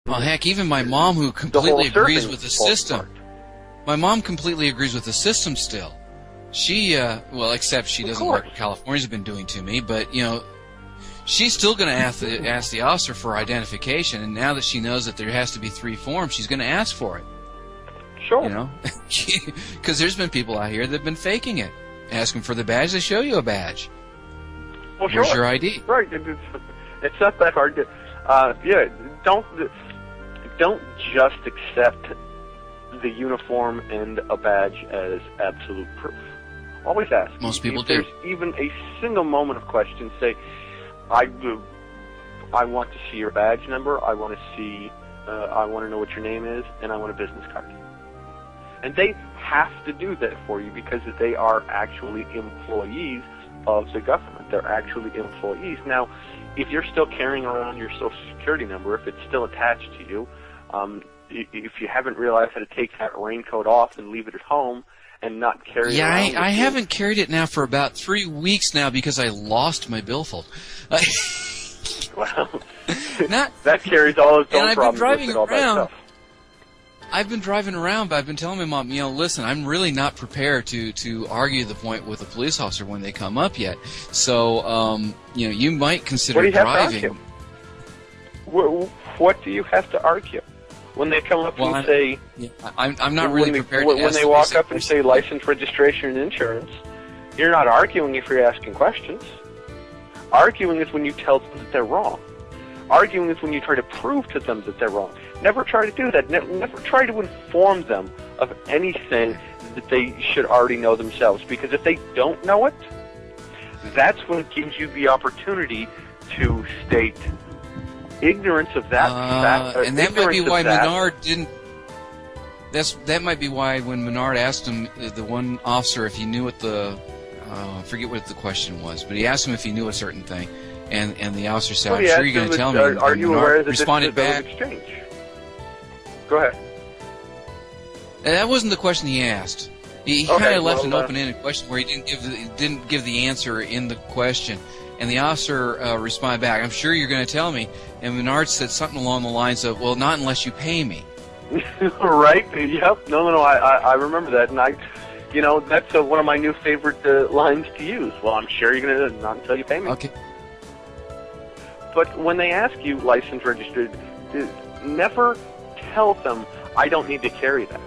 Well, heck, even my mom, who completely agrees with the system. My mom completely agrees with the system still. She, well, except she doesn't like what California's been doing to me, but, you know, she's still going to ask the officer for identification, and now that she knows that there has to be 3 forms, she's going to ask for it. Sure. You know? Because there's been people out here that have been faking it. Asking for the badge, they show you a badge. Well, sure. Where's your ID? Right. It's not that hard to... yeah, don't just accept the uniform and a badge as absolute proof. Always ask. Most people do. If there's even a single moment of question, say, I want to see your badge number, I want to know what your name is, and I want a business card. And they have to do that for you because they are actually employees of the government. They're actually employees. Now, if you're still carrying around your Social Security number, if it's still attached to you, if you haven't realized how to take that raincoat off and leave it at home and not carry it around. Yeah, I haven't carried it now for about 3 weeks now because I lost my billfold. Well, that carries all its own problems with it, all that stuff. I've been driving around, but I've been telling my mom, you know, listen, I'm really not prepared to argue the point with a police officer when they come up yet. So, you know, you might consider driving. What do you have to argue? When they come up and say... Yeah, I'm not really prepared to ask. When they walk up and say license, registration, and insurance, you're not arguing if you're asking questions. Arguing is when you tell them that they're wrong. Arguing is when you try to prove to them that they're wrong. Never try to do that. Never try to inform them of anything that they should already know themselves. Because if they don't know it, that's when it gives you the opportunity to state ignorance of that fact. And that might be why Menard didn't... That might be why when Menard asked him, the one officer, if he knew what the... I forget what the question was, but he asked him if he knew a certain thing. And the officer said, I'm sure you're going to tell me. Are you aware that responded back. Exchange? Go ahead. And that wasn't the question he asked. He kind of left an open-ended question where he didn't give the answer in the question. And the officer responded back, I'm sure you're going to tell me. And Menard said something along the lines of, well, not unless you pay me. Right? Yep. No. I remember that. And you know, that's one of my new favorite lines to use. Well, I'm sure you're going to not until you pay me. Okay. But when they ask you license registered, never tell them, I don't need to carry that.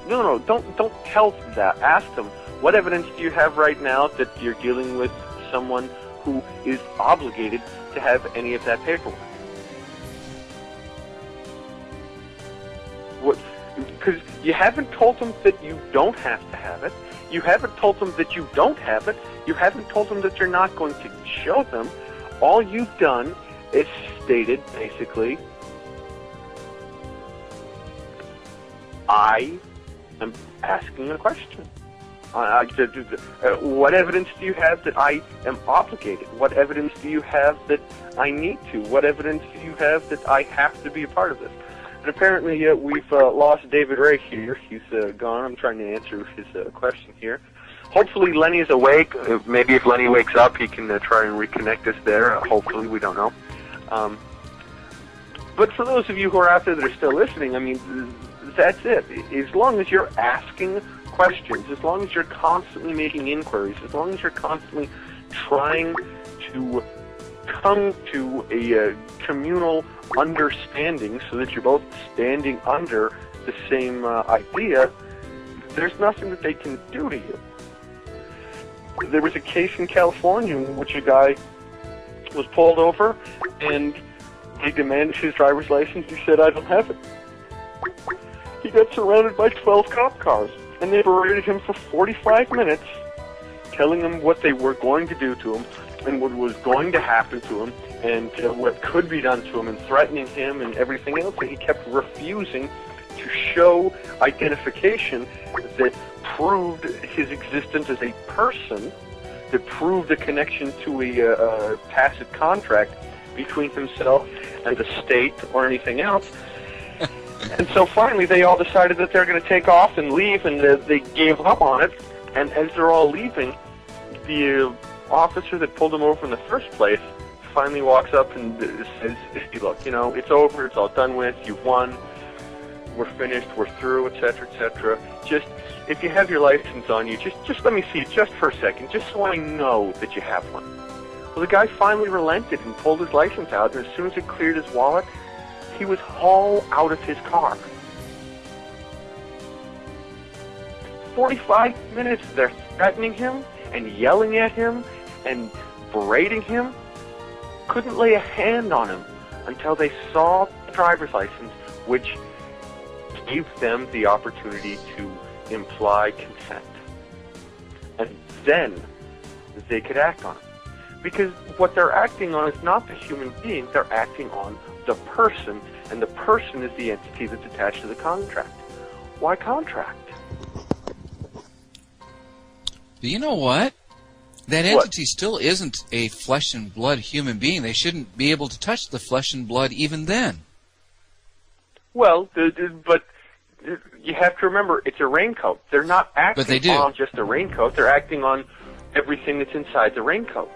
No, don't tell them that. Ask them, what evidence do you have right now that you're dealing with someone who is obligated to have any of that paperwork? Because you haven't told them that you don't have to have it. You haven't told them that you don't have it. You haven't told them that you're not going to show them. All you've done is stated, basically, I am asking a question. What evidence do you have that I am obligated? What evidence do you have that I need to? What evidence do you have that I have to be a part of this? And apparently we've lost David Ray here. He's gone. I'm trying to answer his question here. Hopefully Lenny is awake. Maybe if Lenny wakes up, he can try and reconnect us there. Hopefully, we don't know. But for those of you who are out there that are still listening, I mean, that's it. As long as you're asking questions, as long as you're constantly making inquiries, as long as you're constantly trying to come to a communal understanding so that you're both standing under the same idea, there's nothing that they can do to you. There was a case in California in which a guy was pulled over and he demanded his driver's license. He said, I don't have it. He got surrounded by 12 cop cars and they berated him for 45 minutes, telling him what they were going to do to him and what was going to happen to him and what could be done to him and threatening him and everything else. And he kept refusing to show identification that proved his existence as a person, that proved a connection to a tacit contract between himself and the state or anything else. And so finally they all decided that they're going to take off and leave, and they gave up on it. And as they're all leaving, the officer that pulled him over in the first place finally walks up and says, hey, look, you know, it's over, it's all done with, you've won, we're finished, we're through, etc., etc. Just, if you have your license on you, just let me see it just for a second, just so I know that you have one. Well, the guy finally relented and pulled his license out, and as soon as it cleared his wallet, he was hauled out of his car. 45 minutes they're threatening him and yelling at him and berating him. Couldn't lay a hand on him until they saw the driver's license, which gave them the opportunity to imply consent. And then they could act on it. Because what they're acting on is not the human being, they're acting on the person, and the person is the entity that's attached to the contract. Why contract? But you know what? That entity still isn't a flesh and blood human being. They shouldn't be able to touch the flesh and blood even then. Well, but you have to remember, it's a raincoat. They're not acting on just a raincoat. They're acting on everything that's inside the raincoat.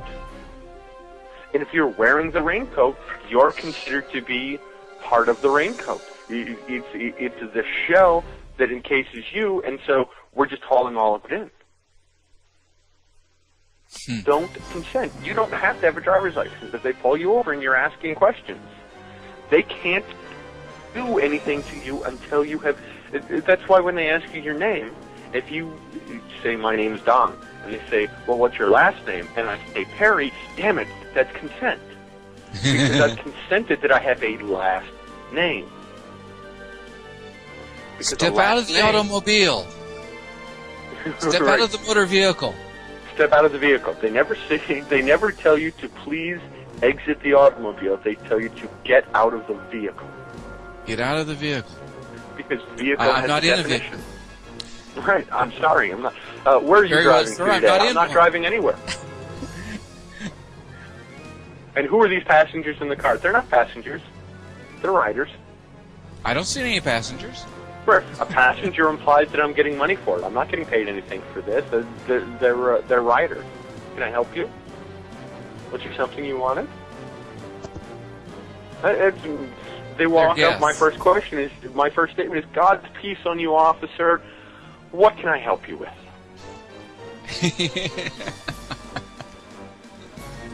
And if you're wearing the raincoat, you're considered to be part of the raincoat. It's the shell that encases you, and so we're just hauling all of it in. Don't consent. You don't have to have a driver's license. If they pull you over and you're asking questions, they can't do anything to you until you have... That's why when they ask you your name, if you say, my name's Don, and they say, well, what's your last name? And I say, Perry, damn it, that's consent. Because I've consented that I have a last name. Because Step out of the automobile. Step out of the motor vehicle. Step out of the vehicle. They never say, they never tell you to please exit the automobile. They tell you to get out of the vehicle. Get out of the vehicle. Because vehicle I'm has not a in definition. a vehicle. Right. I'm sorry. I'm not. Where are you driving to today? I'm not driving anywhere. And who are these passengers in the car? They're not passengers. They're riders. I don't see any passengers. A passenger implies that I'm getting money for it. I'm not getting paid anything for this. They're riders. Can I help you? Was there something you wanted? They walk up. My first statement is, God's peace on you, officer. What can I help you with?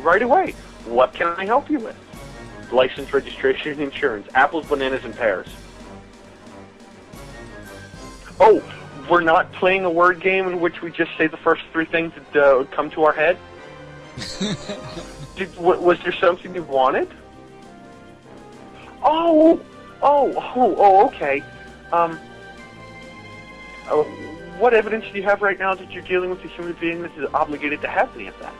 Right away. What can I help you with? License, registration, insurance, apples, bananas, and pears. Oh, we're not playing a word game in which we just say the first three things that come to our head? Was there something you wanted? Oh, okay. What evidence do you have right now that you're dealing with a human being that is obligated to have any of that?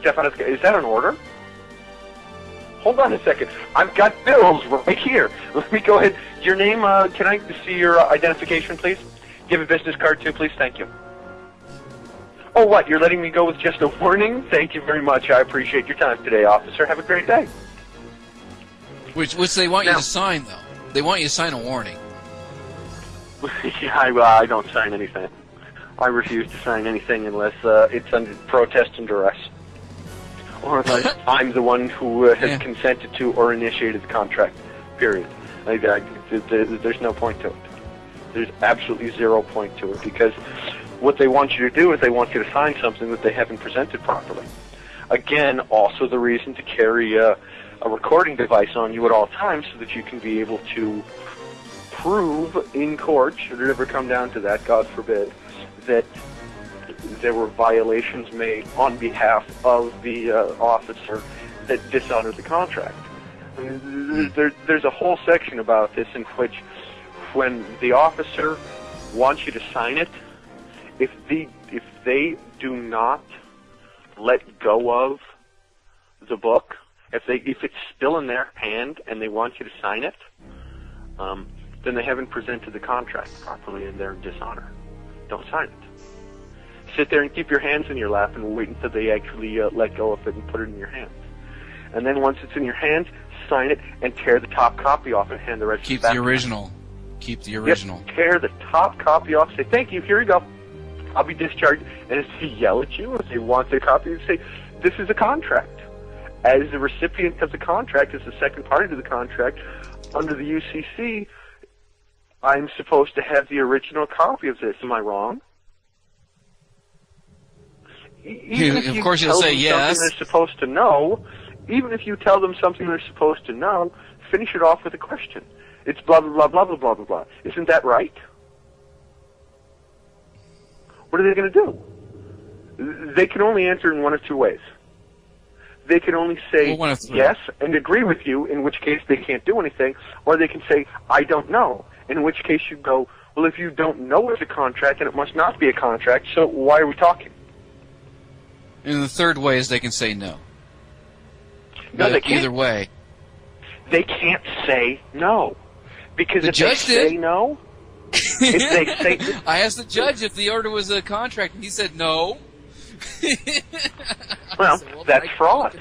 Step out of the... Is that an order? Hold on a second. I've got bills right here. Let me go ahead. Your name, can I see your identification, please? Do you have a business card, too, please? Thank you. Oh, what? You're letting me go with just a warning? Thank you very much. I appreciate your time today, officer. Have a great day. Which they want you to sign, though. They want you to sign a warning. Yeah, I don't sign anything. I refuse to sign anything unless it's under protest and duress. Or unless I'm the one who has consented to or initiated the contract, period. There's no point to it. There's absolutely zero point to it, because what they want you to do is they want you to sign something that they haven't presented properly. Again, also the reason to carry a recording device on you at all times so that you can be able to prove in court, should it ever come down to that, God forbid, that there were violations made on behalf of the officer that dishonored the contract. I mean, there's a whole section about this in which, when the officer wants you to sign it, if they do not let go of the book, if it's still in their hand and they want you to sign it, then they haven't presented the contract properly and they're in dishonor. Don't sign it. Sit there and keep your hands in your lap and wait until they actually let go of it and put it in your hands. And then once it's in your hands, sign it and tear the top copy off and hand the rest Keep back. the original. Keep the original. Yep, tear the top copy off. Say, thank you, here you go. I'll be discharged. And if they yell at you, if they want the copy, say, this is a contract. as the recipient of the contract, as the second party to the contract, under the UCC, I'm supposed to have the original copy of this. Am I wrong? Even if of course, you'll say yes. Something they're supposed to know, even if you tell them something they're supposed to know, finish it off with a question. It's blah, blah, blah, blah, blah, blah, blah, blah. Isn't that right? What are they going to do? They can only answer in one of two ways. They can only say yes and agree with you, in which case they can't do anything, or they can say, I don't know, in which case you go, well, if you don't know it's a contract, then it must not be a contract, so why are we talking? And the third way is they can say no. No, they can't. Either way. They can't say no. Because if they say no, if they say... I asked the judge if the order was a contract, and he said no. Well, that's fraud.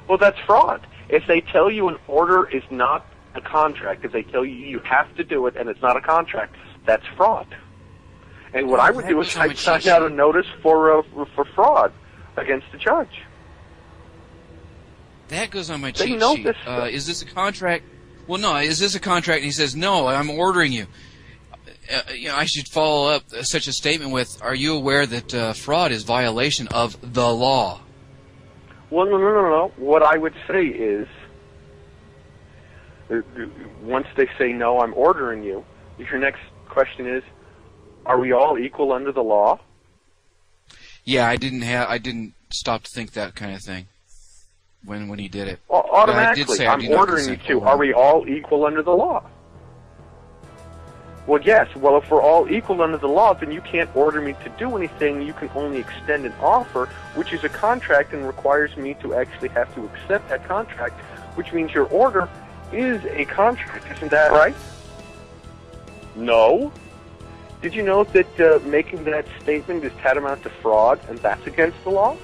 Well, that's fraud. If they tell you an order is not a contract, if they tell you you have to do it and it's not a contract, that's fraud. And what I would do is I'd sign out a notice for fraud against the judge. That goes on my cheat sheet. Is this a contract? Well, no. Is this a contract? And he says, no, I'm ordering you. I should follow up such a statement with, are you aware that fraud is violation of the law? Well, no. What I would say is, once they say, no, I'm ordering you, your next question is, are we all equal under the law? Yeah, I didn't stop to think that kind of thing when he did it. Well, automatically, I'm ordering you to. Are we all equal under the law? Well, yes. Well, if we're all equal under the law, then you can't order me to do anything. You can only extend an offer, which is a contract and requires me to actually have to accept that contract, which means your order is a contract. Isn't that right? No. Did you know that making that statement is tantamount to fraud, and that's against the law?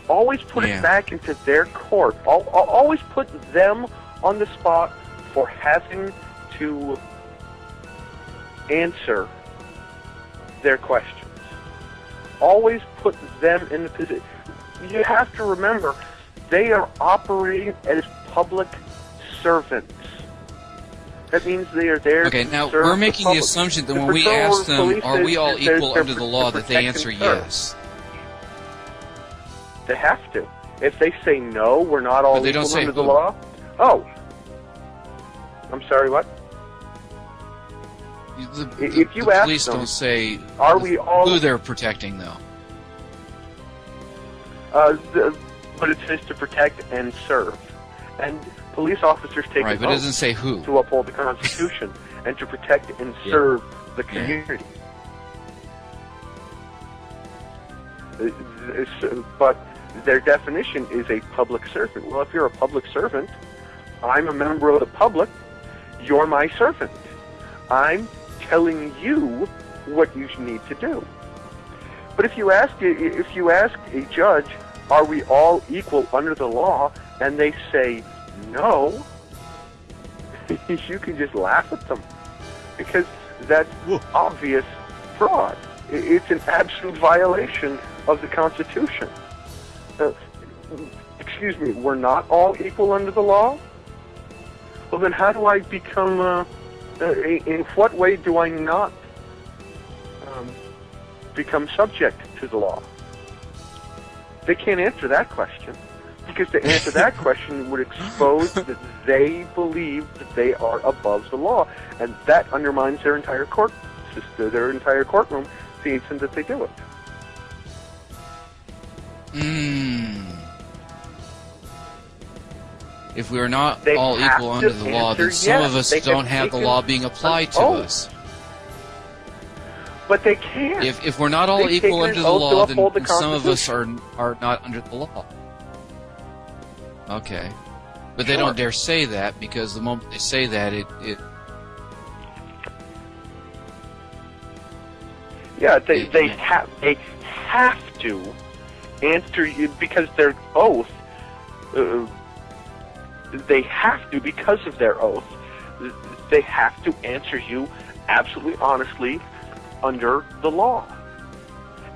Always put it back into their court. Always put them on the spot for having to answer their questions. Always put them in the position. You have to remember, they are operating as public servants. That means they are there to now we're making the assumption that when we ask them, are we all equal under the law, that they answer yes. They have to. If they say no, we're not all equal under the law. Oh. I'm sorry, what? If you ask police them, don't say are we all who they're protecting, though. But it says to protect and serve. And police officers take right, but it doesn't say who. To uphold the Constitution and to protect and serve the community. But their definition is a public servant. Well, if you're a public servant, I'm a member of the public, you're my servant. I'm telling you what you need to do. But if you ask a judge, are we all equal under the law, and they say no, you can just laugh at them, because that's obvious fraud. It's an absolute violation of the Constitution. Excuse me, we're not all equal under the law? Well, then how do I become, in what way do I not become subject to the law? They can't answer that question, because to answer that question would expose that they believe that they are above the law, and that undermines their entire court system, their entire courtroom, the instant that they do it. If we are not all equal under the law, then some of us don't have the law being applied to us. But they can't. If we're not all equal under the law, then some of us are not under the law. Okay. But they don't dare say that, because the moment they say that, it yeah, they have to answer you, because their oath, they have to, because of their oath, they have to answer you absolutely honestly under the law.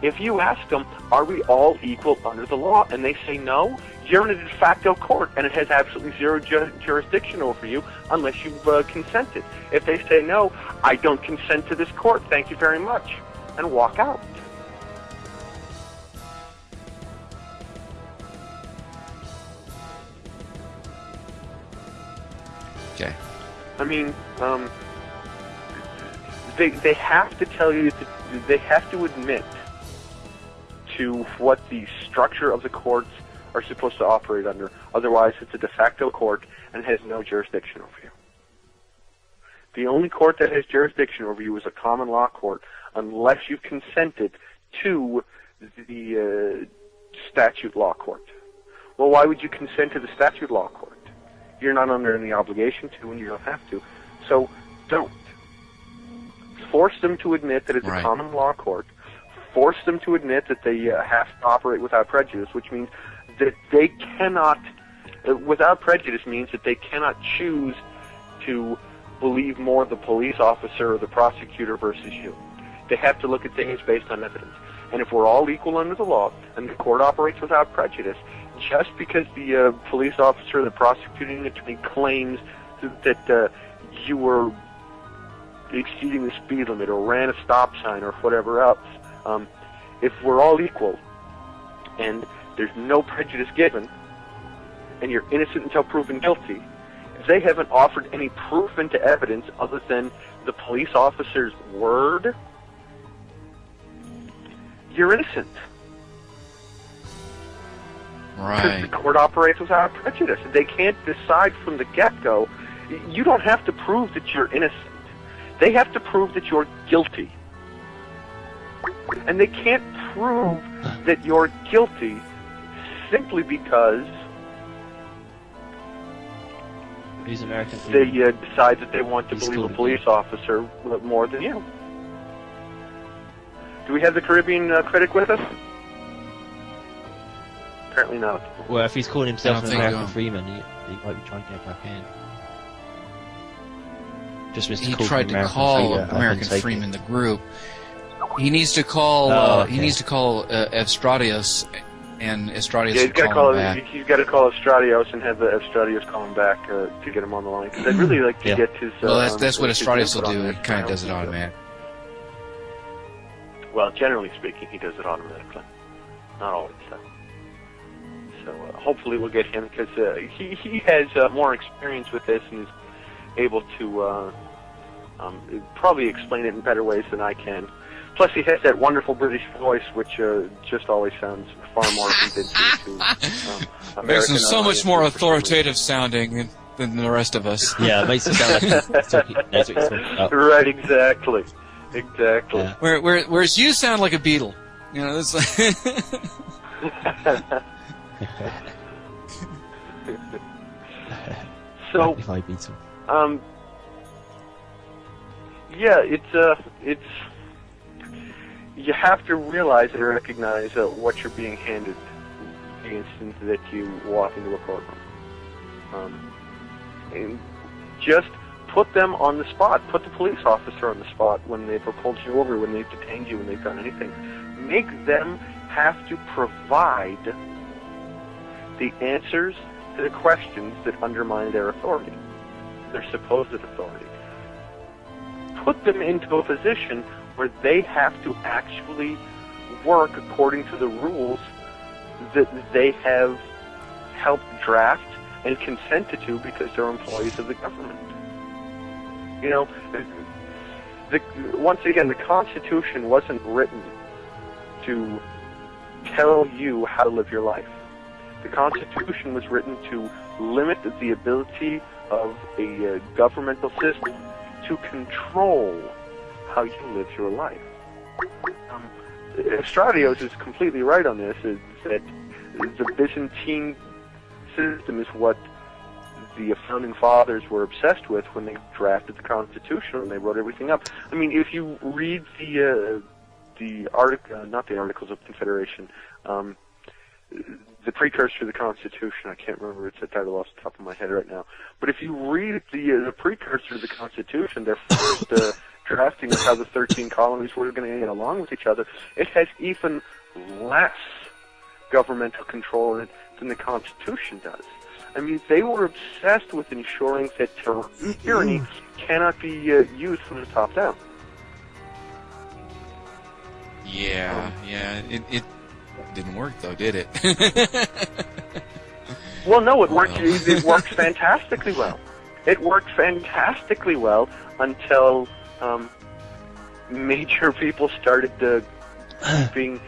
If you ask them, are we all equal under the law, and they say no, you're in a de facto court, and it has absolutely zero jurisdiction over you unless you've consented. If they say no, I don't consent to this court, thank you very much, and walk out. Okay. I mean, they have to tell you that they have to admit to what the structure of the courts are supposed to operate under. Otherwise, it's a de facto court and has no jurisdiction over you. The only court that has jurisdiction over you is a common law court, unless you've consented to the statute law court. Well, why would you consent to the statute law court? You're not under any obligation to, and you don't have to. So, don't. Force them to admit that it's a common law court. Force them to admit that they have to operate without prejudice, which means that they cannot, without prejudice means that they cannot choose to believe more the police officer or the prosecutor versus you. They have to look at things based on evidence. And if we're all equal under the law, and the court operates without prejudice, just because the police officer or the prosecuting attorney claims that you were exceeding the speed limit or ran a stop sign or whatever else, if we're all equal and there's no prejudice given and you're innocent until proven guilty, if they haven't offered any proof into evidence other than the police officer's word, you're innocent. Right. Because the court operates without prejudice. They can't decide from the get-go. You don't have to prove that you're innocent. They have to prove that you're guilty. And they can't prove that you're guilty simply because He's American. They decide that they want to believe a police officer more than you. Do we have the Caribbean critic with us? Apparently not. Well, if he's calling himself an American so. Freeman, he might be trying to get back in. Just He tried to call American Freeman the group. He needs to call. He needs to call Estradios, and Estradios. Yeah, he's got to call Estradios and have Estradios call him back to get him on the line. Because I'd really like to get his. Well, that's what Estradios will do. He kind of does it automatically. Well, generally speaking, he does it automatically. Not always, though. So hopefully we'll get him, because he has more experience with this and is able to probably explain it in better ways than I can. Plus, he has that wonderful British voice, which just always sounds far more convincing to American. Makes him so much more authoritative sounding than the rest of us. Yeah, it makes it sound like he's talking, knows what he's talking about. Right, exactly. Exactly. Yeah. Whereas you sound like a beetle. You know, it's like So, yeah, it's you have to realize and recognize what you're being handed the instant that you walk into a courtroom. And just put them on the spot. Put the police officer on the spot when they've pulled you over, when they've detained you, when they've done anything. Make them have to provide the answers to the questions that undermine their authority, their supposed authority. Put them into a position where they have to actually work according to the rules that they have helped draft and consented to because they're employees of the government. You know, once again, the Constitution wasn't written to tell you how to live your life. The Constitution was written to limit the ability of a governmental system to control how you live your life. Estradios is completely right on this, is that the Byzantine system is what the founding fathers were obsessed with when they drafted the Constitution and they wrote everything up. I mean, if you read the article, not the Articles of Confederation, the precursor to the Constitution, I can't remember its title off the top of my head right now, but if you read the precursor to the Constitution, their first drafting of how the 13 colonies were going to get along with each other, it has even less governmental control in it than the Constitution does. I mean, they were obsessed with ensuring that tyranny cannot be used from the top down. Yeah, it didn't work though, did it? Well, no, it worked. It worked fantastically well. It worked fantastically well until major people started being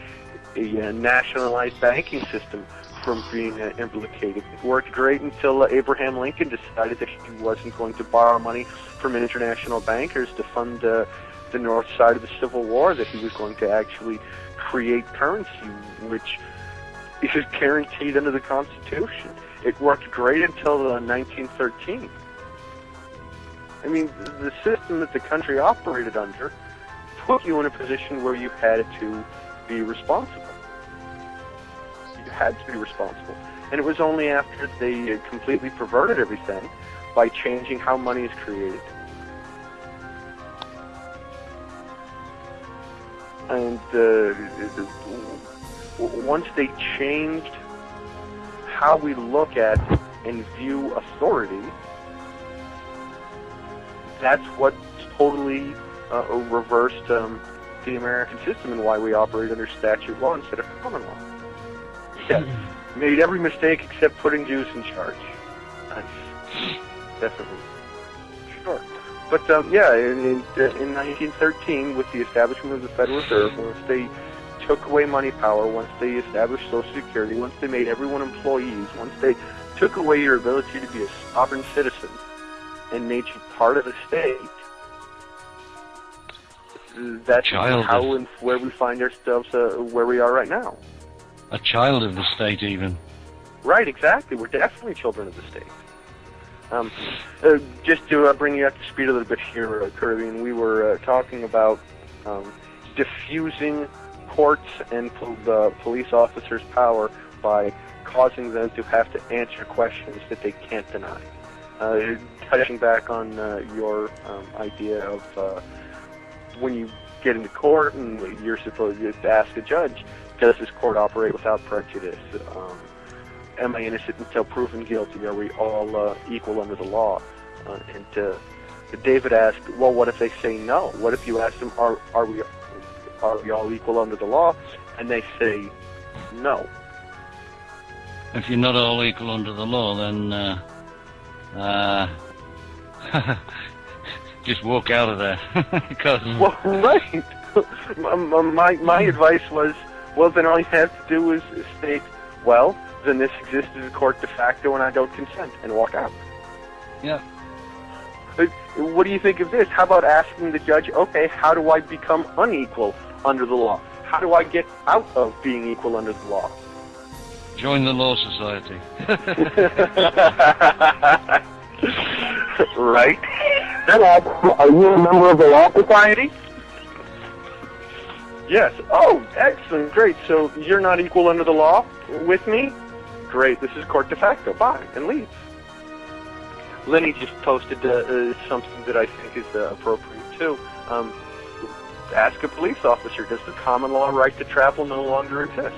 a nationalized banking system from being implicated. It worked great until Abraham Lincoln decided that he wasn't going to borrow money from international bankers to fund the north side of the Civil War, that he was going to actually create currency, which is guaranteed under the Constitution. It worked great until 1913. I mean, the system that the country operated under put you in a position where you had to be responsible. You had to be responsible. And it was only after they completely perverted everything by changing how money is created. And once they changed how we look at and view authority, that's what totally reversed the American system and why we operate under statute law instead of common law. Yeah, made every mistake except putting Jews in charge. Definitely. Sure. But yeah, in 1913, with the establishment of the Federal Reserve, once they took away money power, once they established Social Security, once they made everyone employees, once they took away your ability to be a sovereign citizen and made you part of the state, that's how and where we find ourselves where we are right now. A child of the state, even. Right, exactly. We're definitely children of the state. Just to bring you up to speed a little bit here, Kirby, we were talking about diffusing courts and the police officers' power by causing them to have to answer questions that they can't deny. Touching back on your idea of when you get into court and you're supposed to ask a judge, does this court operate without prejudice? Am I innocent until proven guilty? Are we all equal under the law? And David asked, well, what if they say no? What if you ask them, are we all equal under the law? And they say no. If you're not all equal under the law, then just walk out of there. Because well, right. my advice was, well, then all you have to do is state, well, then this exists as a court de facto and I don't consent, and walk out. Yeah. What do you think of this? How about asking the judge, okay, how do I become unequal under the law? How do I get out of being equal under the law? Join the Law Society. Right. Then are you a member of the Law Society? Yes. Oh, excellent. Great. So you're not equal under the law with me? Great. This is court de facto. Bye. And leave. Lenny just posted something that I think is appropriate, too. Ask a police officer, does the common law right to travel no longer exist?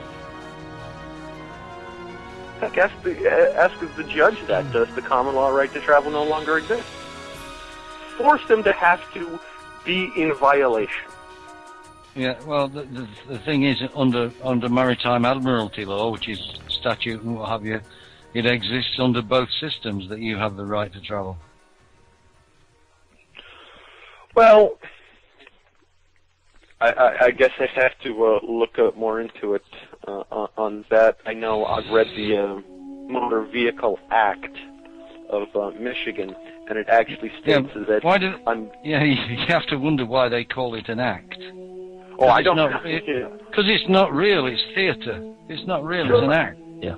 Heck, ask the judge that, does the common law right to travel no longer exist? Force them to have to be in violation. Yeah, well, the thing is, under maritime admiralty law, which is statute and what have you, it exists under both systems that you have the right to travel. Well, I guess I'd have to look more into it on that. I know I've read the Motor Vehicle Act of Michigan, and it actually states that... Why do... Yeah, you have to wonder why they call it an act. Oh, I don't know. Because it's not real, it's theatre. It's not real, it's an act. Yeah.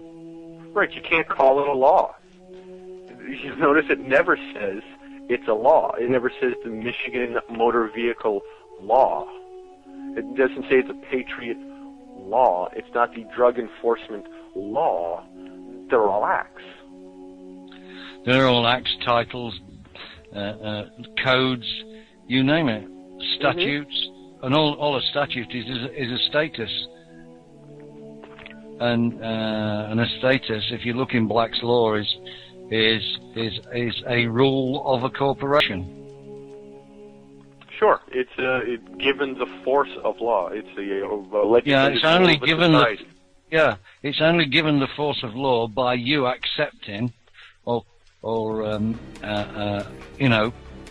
Right, you can't call it a law. You notice it never says it's a law. It never says the Michigan Motor Vehicle Law. It doesn't say it's a Patriot law. It's not the Drug Enforcement Law. They're all acts. They're all acts, titles, codes, you name it. statutes, and all a statute is a status. And a status, if you look in Black's law, is a rule of a corporation. Sure, it's given the force of law. It's a legislative it's only rule of given society. it's only given the force of law by you accepting, or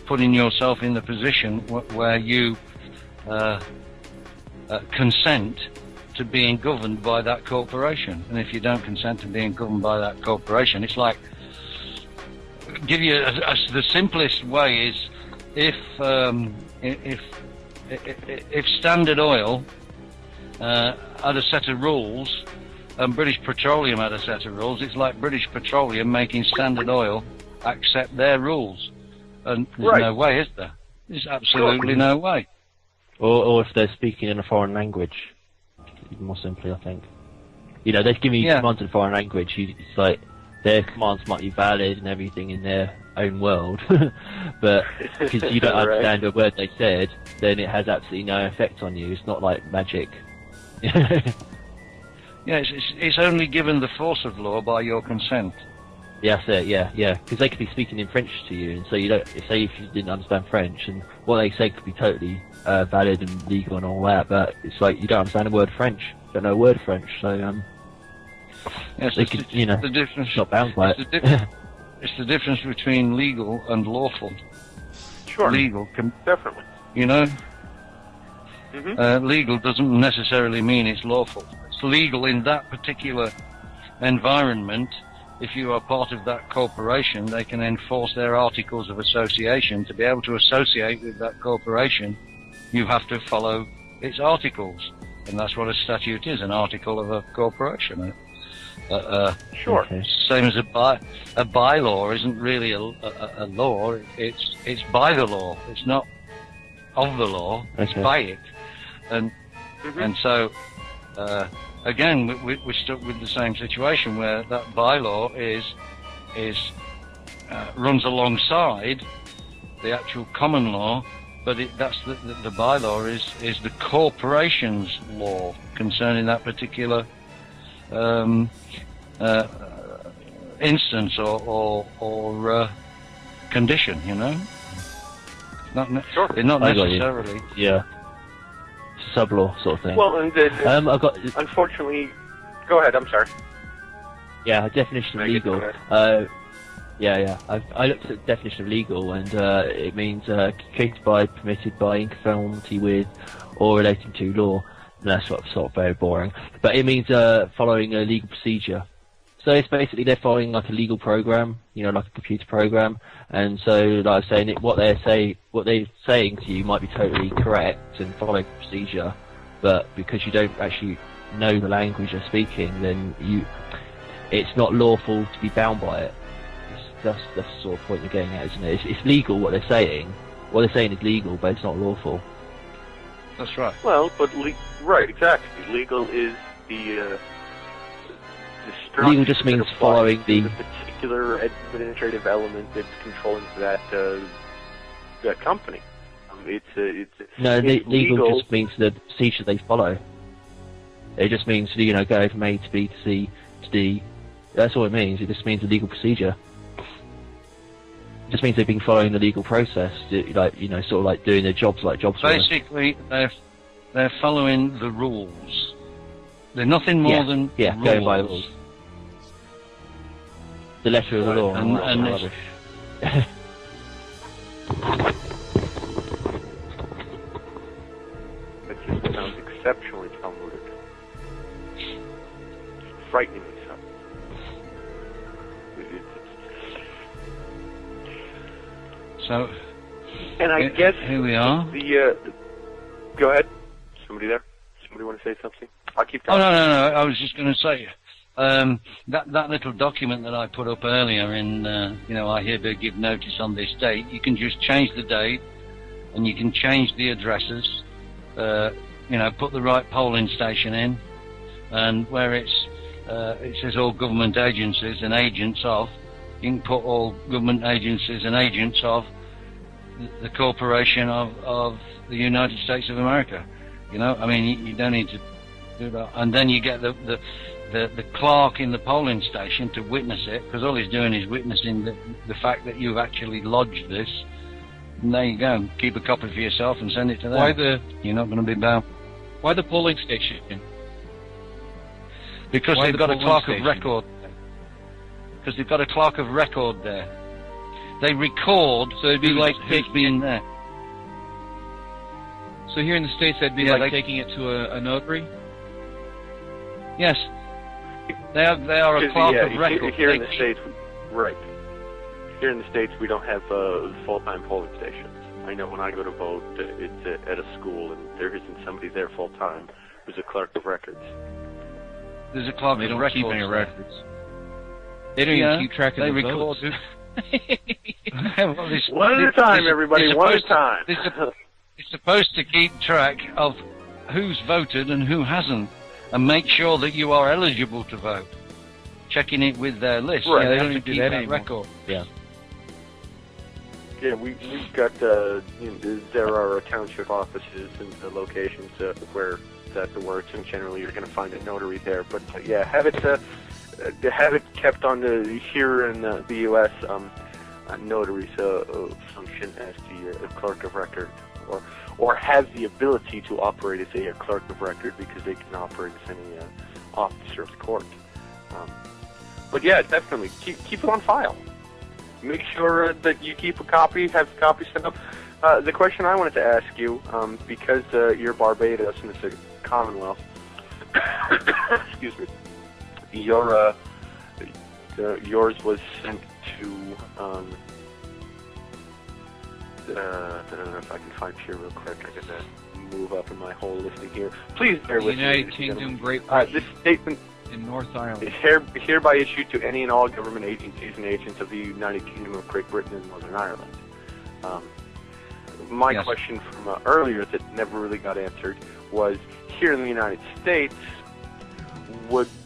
putting yourself in the position where you consent to being governed by that corporation. And if you don't consent to being governed by that corporation, it's like, give you the simplest way is if Standard Oil had a set of rules and British Petroleum had a set of rules, it's like British Petroleum making Standard Oil accept their rules. And there's no way, is there? There's absolutely no way. Or if they're speaking in a foreign language, even more simply, I think. They're giving you commands in a foreign language. It's like their commands might be valid and everything in their own world, but because you don't understand a word they said, then it has absolutely no effect on you. It's not like magic. It's only given the force of law by your consent. Yeah, that's it. Yeah. Because they could be speaking in French to you, and so you don't. Say if you didn't understand French, and what they say could be totally valid and legal and all that, but it's like you don't understand a word of French. You don't know a word of French, so they could, the difference. Not bound by it. It's the difference between legal and lawful. Sure. Legal can definitely. Legal doesn't necessarily mean it's lawful. It's legal in that particular environment. If you are part of that corporation, they can enforce their articles of association. To be able to associate with that corporation, you have to follow its articles. And that's what a statute is, an article of a corporation. Sure. Okay. Same as a bylaw isn't really a law. It's by the law. It's not of the law. Okay. It's by it. And so again, we're stuck with the same situation where that bylaw runs alongside the actual common law, but that's the bylaw is the corporation's law concerning that particular instance or condition. It's not necessarily. Yeah. Sub-law sort of thing. Well, and I've got. Unfortunately, go ahead. I'm sorry. Yeah, a definition of Maggot, legal. go Yeah. I looked at the definition of legal, and it means created by, permitted by, in conformity with, or relating to law. And that's sort of very boring. But it means following a legal procedure. So it's basically they're following like a legal program, like a computer program. And so, like I was saying, what they're saying to you might be totally correct and following the procedure, but because you don't actually know the language they're speaking, then it's not lawful to be bound by it. That's the sort of point you're getting at, isn't it? It's legal what they're saying. What they're saying is legal, but it's not lawful. That's right. Well, but right, exactly. Legal is the structure. Legal just means following the particular administrative element that's controlling that company. Legal just means the procedure they follow. It just means go from A to B to C to D. That's all it means. It just means a legal procedure. It just means they've been following the legal process, sort of like doing their jobs like jobs. Basically, they're following the rules. They're nothing more than rules. Going by the rules. The letter of the law. And rubbish. It just sounds exceptionally convoluted. Frighteningly so. So, and I guess here we are. Go ahead. Somebody there? Somebody want to say something? I'll keep talking. Oh, no. I was just going to say, that little document that I put up earlier in, I hereby give notice on this date, you can just change the date and you can change the addresses, put the right polling station in, and where it says all government agencies and agents of, you can put all government agencies and agents of the corporation of the United States of America. You know, I mean, you don't need to do that. And then you get the clerk in the polling station to witness it, because all he's doing is witnessing the fact that you've actually lodged this. And there you go. Keep a copy for yourself and send it to them. You're not going to be bound. Why the polling station? Because they've got a clerk of record. Because they've got a clerk of record there. They record. So it'd be like who's been there. So here in the States, that'd be like taking it to a notary? Yes. They are a clerk of record. Here in the States, right. Here in the States, we don't have full-time polling stations. I know when I go to vote, it's at a school, and there isn't somebody there full-time who's a clerk of records. There's a clerk of records. They don't keep any records. They don't even keep track of the votes. One at a time, everybody. One at a time. It's supposed to keep track of who's voted and who hasn't, and make sure that you are eligible to vote. Checking it with their list. Right. Yeah, they don't even do that anymore. Record. Yeah. Yeah, we've got, there are township offices and the locations where that works, and generally you're going to find a notary there. But yeah, have it kept on here in the U.S. Notaries function as the clerk of record, or have the ability to operate as a clerk of record, because they can operate as any officer of the court. But yeah, definitely keep it on file. Make sure that you keep a copy, have a copy set up. The question I wanted to ask you, because you're Barbados and it's a Commonwealth, excuse me, yours was sent to, I don't know if I can find here real quick. I got to move up in my whole listing here. Please bear with me. United Kingdom, Great Britain, this statement in North Ireland is hereby issued to any and all government agencies and agents of the United Kingdom of Great Britain and Northern Ireland. My question from earlier that never really got answered was, here in the United States,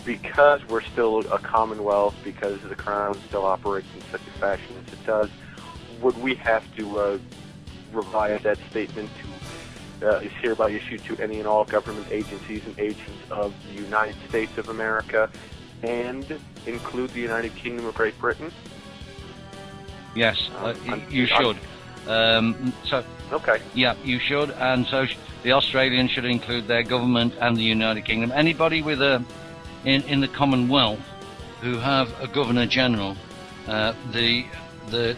because we're still a Commonwealth, because the Crown still operates in such a fashion as it does, would we have to revise that statement to is hereby issued to any and all government agencies and agents of the United States of America, and include the United Kingdom of Great Britain? Yes, you should. Okay. Yeah, you should, and so the Australians should include their government and the United Kingdom. Anybody with in the Commonwealth who have a Governor General, the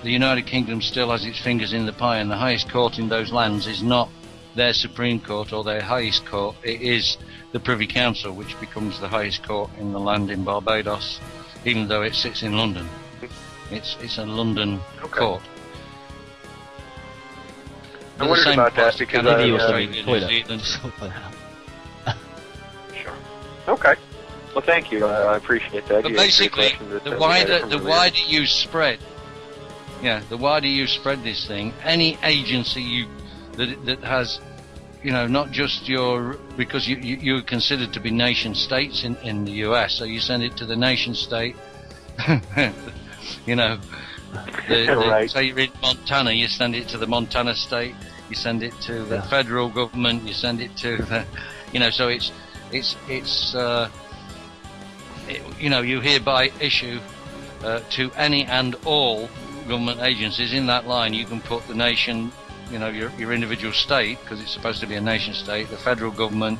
United Kingdom still has its fingers in the pie, and the highest court in those lands is not their Supreme Court or their highest court. It is the Privy Council, which becomes the highest court in the land in Barbados, even though it sits in London. It's a London court. I wondered about that because Sure. Okay. Well, thank you. I appreciate that. But basically, the wider you spread, the wider you spread this thing, any agency that has, not just because you're considered to be nation states in the US, so you send it to the nation state. Right. Say you're in Montana, you send it to the Montana state. You send it to the federal government. You send it to the, so you hereby issue to any and all government agencies. In that line, you can put the nation, your individual state, because it's supposed to be a nation state, the federal government,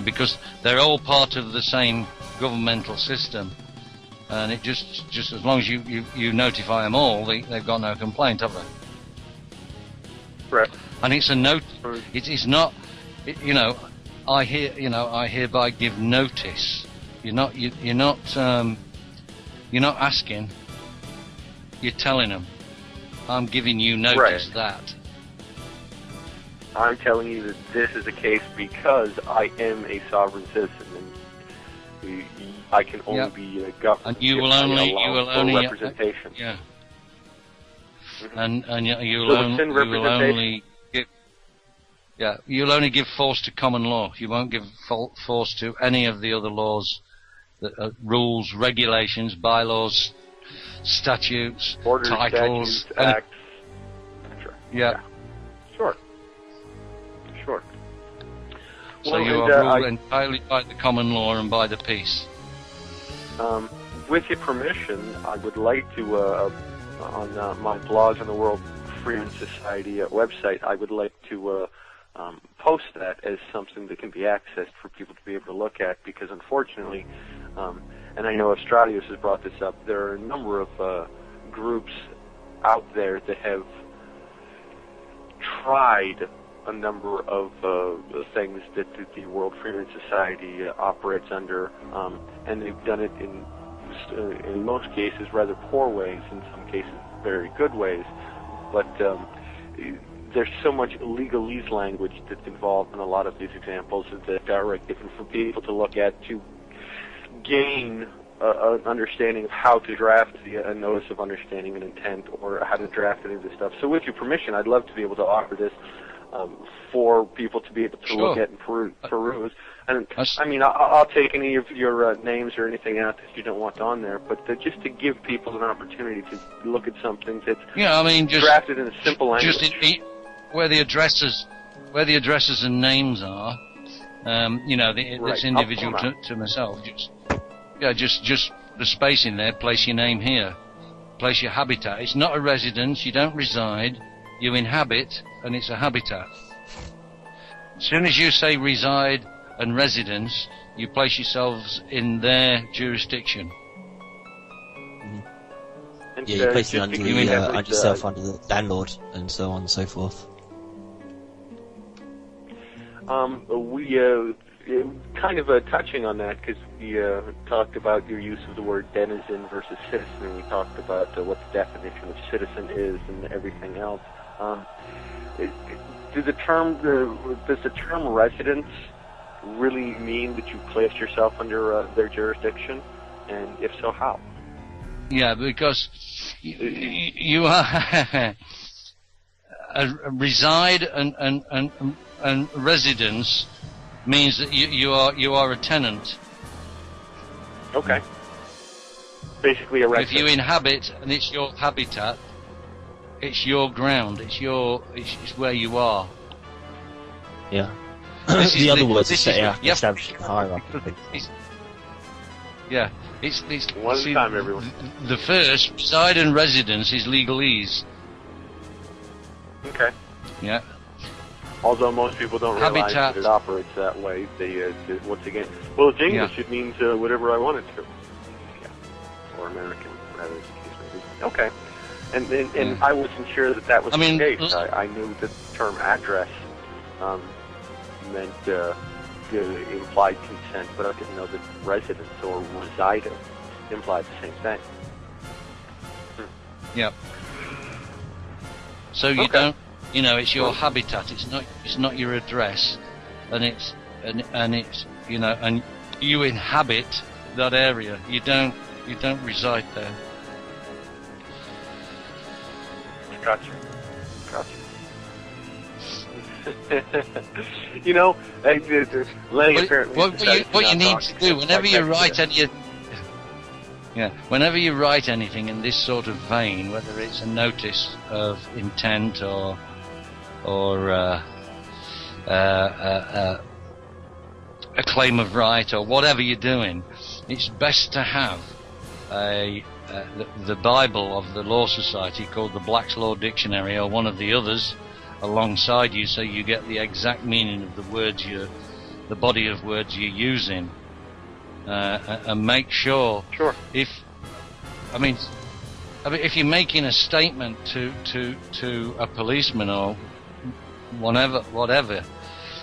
because they're all part of the same governmental system. And it just as long as you notify them all, they've got no complaint, have they? Right. And it's a note. It is not. I hereby give notice. You're not asking. You're telling them. I'm giving you notice that. I'm telling you that this is the case because I am a sovereign citizen, and I can only be a government. And you will only representation. And you'll only give force to common law. You won't give force to any of the other laws, rules, regulations, bylaws, statutes, orders, titles, statutes, acts, etc. Yeah. Sure. So well, you are ruled entirely by the common law and by the peace. With your permission, I would like to, on my blog on the World Freeman Society website, I would like to post that as something that can be accessed for people to be able to look at, because unfortunately, and I know Australius has brought this up, there are a number of groups out there that have tried a number of things that the World Freeman Society operates under, and they've done it in most cases rather poor ways, in some cases very good ways, but there's so much legalese language that's involved in a lot of these examples that are given for people to look at to gain an understanding of how to draft a notice of understanding and intent, or how to draft any of this stuff. So with your permission, I'd love to be able to offer this for people to be able to look at and peruse. And I mean, I'll take any of your names or anything out that you don't want on there, but just to give people an opportunity to look at something that's drafted in a simple language. Just where the addresses and names are, it's individual to myself. Just the space in there. Place your name here. Place your habitat. It's not a residence. You don't reside. You inhabit, and it's a habitat. As soon as you say reside and residence, you place yourselves in their jurisdiction. And, you place it under yourself under the landlord, and so on and so forth. We kind of touching on that, because we talked about your use of the word denizen versus citizen, and we talked about what the definition of citizen is and everything else. Does the term residence really mean that you place yourself under their jurisdiction? And if so, how? Yeah, because you are reside and residence means that you are a tenant. Okay. Basically a resident. If you inhabit and it's your habitat, it's your ground. It's where you are. Yeah. The other words are establishing hierarchy. One at a time, everyone. The first, reside and residence, is legalese. Okay. Yeah. Although most people don't realize that it operates that way, they once again, well, it's English. It means whatever I want it to. Yeah. Or American, rather, as the case may be. Okay. And I wasn't sure that was the case. I knew that the term address meant implied consent, but I didn't know that residence or residing implied the same thing. Yeah. So you don't, it's your habitat. It's not your address, and it's and you inhabit that area. You don't reside there. Gotcha. What you need to do whenever you write anything in this sort of vein, whether it's a notice of intent or a claim of right or whatever you're doing, it's best to have the Bible of the Law Society, called the Black's Law Dictionary, or one of the others alongside you, so you get the exact meaning of the words the body of words you're using, and make sure. Sure. If you're making a statement to a policeman or whatever,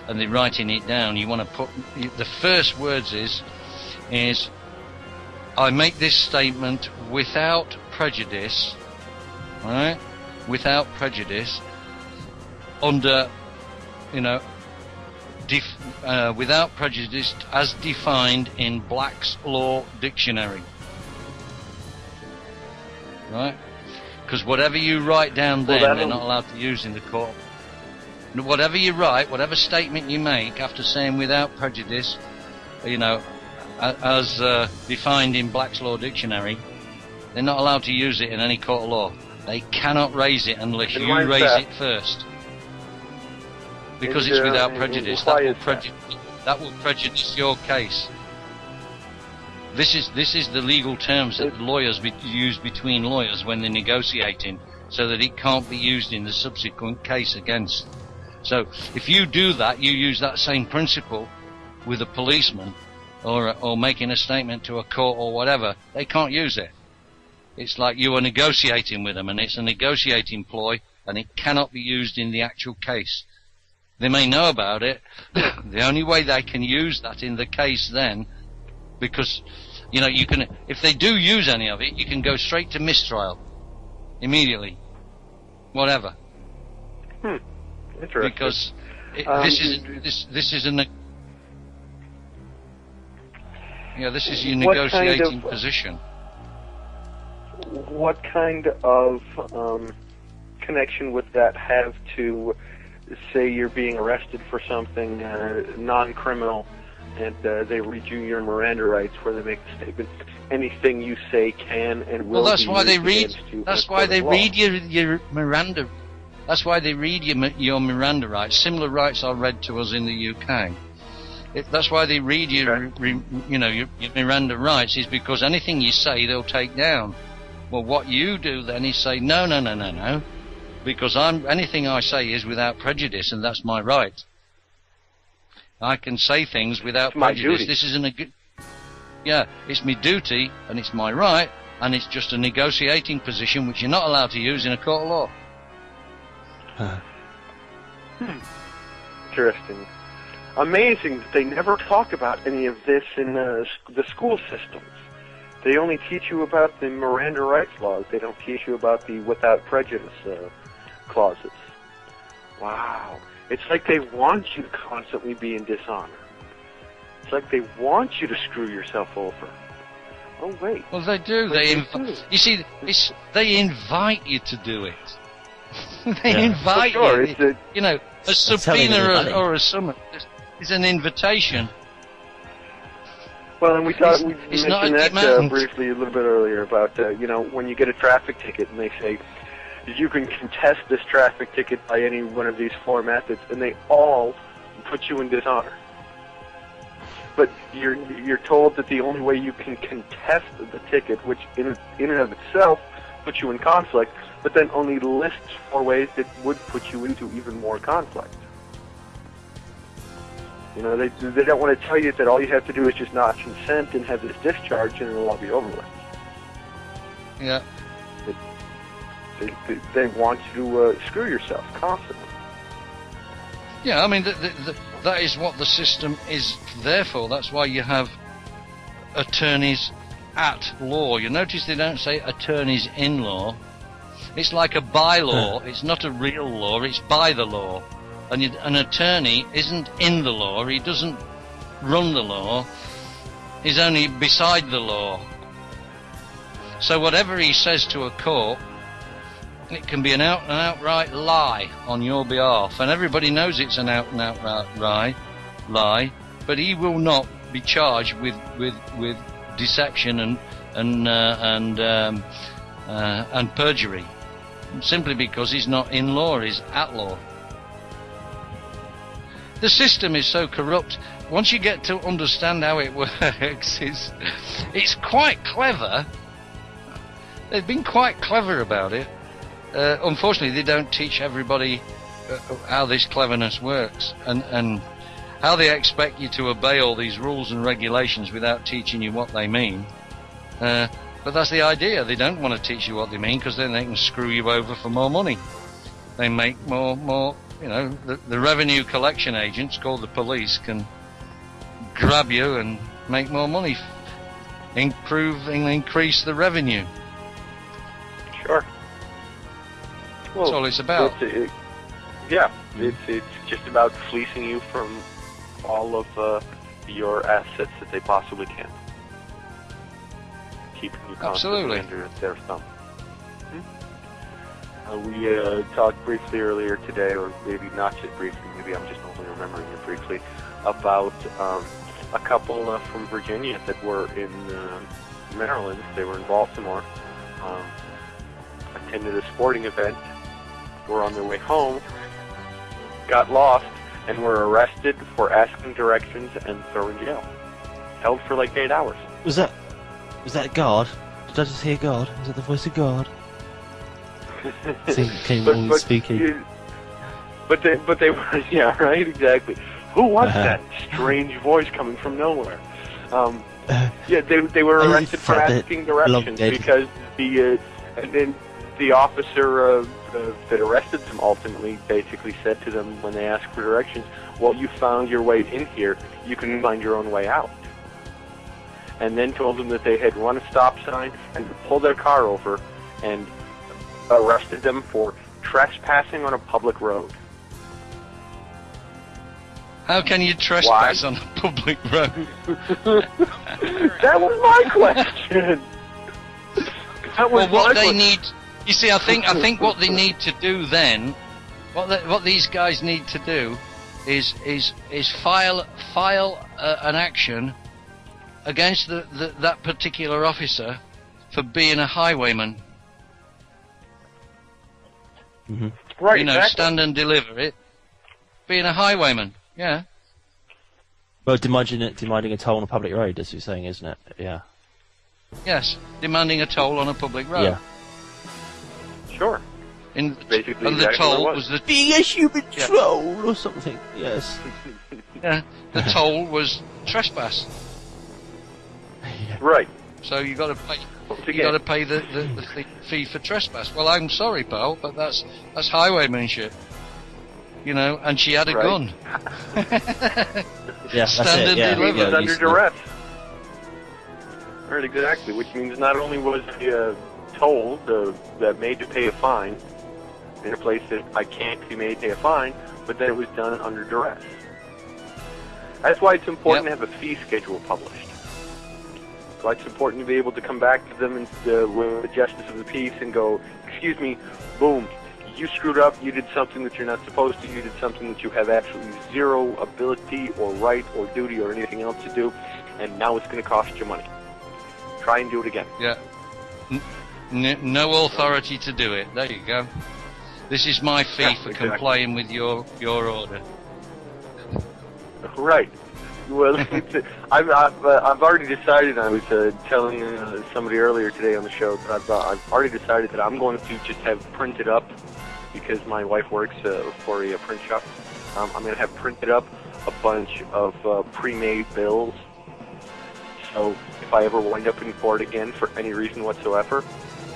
and they're writing it down, you want to put the first words is I make this statement without prejudice, right? Without prejudice, under, without prejudice, as defined in Black's Law Dictionary, right? Because whatever you write down then, they're not allowed to use in the court. Whatever you write, whatever statement you make after saying without prejudice, as defined in Black's Law Dictionary, they're not allowed to use it in any court of law. They cannot raise it unless And you why is raise that? it first. Because And, it's without and prejudice. why That will is that? that will prejudice your case. This is the legal terms that lawyers use between lawyers when they're negotiating, so that it can't be used in the subsequent case against. So if you do that, you use that same principle with a policeman or making a statement to a court or whatever. They can't use it. It's like you are negotiating with them, and it's a negotiating ploy, and it cannot be used in the actual case. They may know about it. The only way they can use that in the case then, because, you know, you can, if they do use any of it, you can go straight to mistrial. Immediately. Whatever. Interesting. Because this is your negotiating position. What kind of connection would that have to, say, you're being arrested for something non-criminal, and they read you your Miranda rights, where they make the statement, anything you say can and will. Well, that's be why they used read. against you That's in a why court they of law. read your Miranda. That's why they read your Miranda rights. Similar rights are read to us in the UK. That's why they read your Miranda rights, is because anything you say they'll take down. Well, what you do then is say no, because anything I say is without prejudice, and that's my right. I can say things without prejudice. Duty. This isn't it's my duty and it's my right, and it's just a negotiating position which you're not allowed to use in a court of law. Interesting. Amazing that they never talk about any of this in the school systems. They only teach you about the Miranda rights laws. They don't teach you about the without prejudice clauses. Wow. It's like they want you to constantly be in dishonor. It's like they want you to screw yourself over. Oh, wait. Well, they do. You see, they invite you to do it. They invite you. You know, a subpoena or a summons is an invitation. Well, and we mentioned that briefly briefly a little bit earlier about, when you get a traffic ticket and they say, you can contest this traffic ticket by any one of these four methods, and they all put you in dishonor. But you're told that the only way you can contest the ticket, which in and of itself puts you in conflict, but then only lists four ways that would put you into even more conflict. You know, they don't want to tell you that all you have to do is just not consent and have this discharge, and it'll all be over with. Yeah. They want you to screw yourself constantly. Yeah, I mean, that is what the system is there for. That's why you have attorneys at law. You notice they don't say attorneys in law. It's like a bylaw. It's not a real law. It's by the law. And an attorney isn't in the law. He doesn't run the law. He's only beside the law. So whatever he says to a court, it can be an outright lie on your behalf, and everybody knows it's an outright lie. But he will not be charged with deception and perjury, simply because he's not in law. He's at law. The system is so corrupt. Once you get to understand how it works, it's quite clever. They've been quite clever about it. Unfortunately, they don't teach everybody how this cleverness works, and how they expect you to obey all these rules and regulations without teaching you what they mean. But that's the idea. They don't want to teach you what they mean, because then they can screw you over for more money. They make more. You know, the revenue collection agents, called the police, can grab you and make more money, improve and increase the revenue. Sure. Well, that's all it's about. It's just about fleecing you from all of your assets that they possibly can. Keeping you constantly under their thumb. We talked briefly earlier today, or maybe not just briefly, maybe I'm just only remembering it briefly, about a couple from Virginia that were in Maryland. They were in Baltimore. attended a sporting event, were on their way home, got lost, and were arrested for asking directions and thrown in jail. Held for like 8 hours. Was that God? Did I just hear God? Was that the voice of God? Came all speaking. But they were, yeah, right, exactly. Who was that strange voice coming from nowhere? Yeah, they were arrested for asking directions because the officer that arrested them ultimately basically said to them when they asked for directions, well, you found your way in here, you can find your own way out. And then told them that they had run a stop sign and pulled their car over and arrested them for trespassing on a public road. How can you trespass on a public road? That was my question. You see, I think what they need to do then, what these guys need to do, is file an action against that particular officer for being a highwayman. Mm-hmm. Right. You know, exactly. Stand and deliver it. Being a highwayman. Yeah. Well, demanding a toll on a public road, as you're saying, isn't it? Yeah. Yes, demanding a toll on a public road. Yeah. Sure. Basically, and the toll was the being a human troll or something. Yes. Yeah. The toll was trespass. Yeah. Right. So you got to pay. You got to pay the fee for trespass. Well, I'm sorry, pal, but that's highwaymanship. You know, and she had a gun. Yeah, Standard delivery. He was under duress. Right, exactly. Which means not only was he told that made to pay a fine in a place that I can't be made to pay a fine, but that it was done under duress. That's why it's important to have a fee schedule published. That's why it's important to be able to come back to them and with the justice of the peace and go, excuse me, boom. You screwed up, you did something that you're not supposed to, you did something that you have absolutely zero ability or right or duty or anything else to do, and now it's going to cost you money. Try and do it again. Yeah. No authority to do it. There you go. This is my fee for complying with your order. Right. Well, I've already decided. I was telling somebody earlier today on the show that I've already decided that I'm going to just have printed up, because my wife works for a print shop. I'm going to have printed up a bunch of pre-made bills. So if I ever wind up in court again for any reason whatsoever,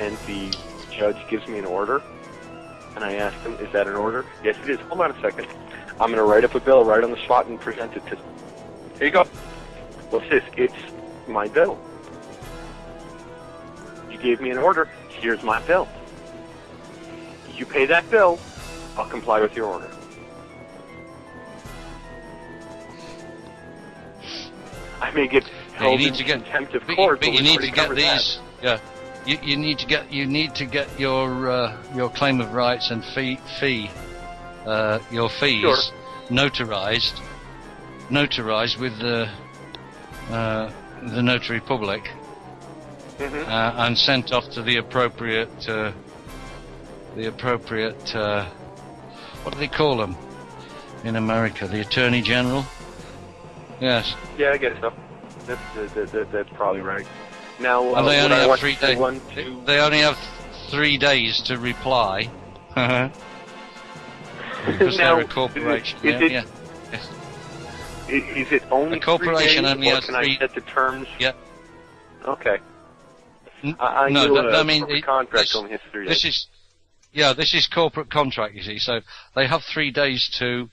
and the judge gives me an order, and I ask him, is that an order? Yes, it is. Hold on a second. I'm going to write up a bill right on the spot and present it to them. Here you go. What's this? It's my bill. You gave me an order. Here's my bill. You pay that bill, I'll comply with your order. I may get held in contempt of court, but you need to get these. Yeah, you need to get your claim of rights and your fees notarized with the notary public, and sent off to the appropriate. What do they call them in America? The Attorney General? Yes. Yeah, I guess so. That's probably right. Now, and they only have 3 days. They only have 3 days to reply. Because they're a corporation. Is it only a corporation 3 days, only or has can 3? I set the terms? Yeah. Okay. I mean, contract only has 3 days. This is corporate contract, you see. So they have 3 days to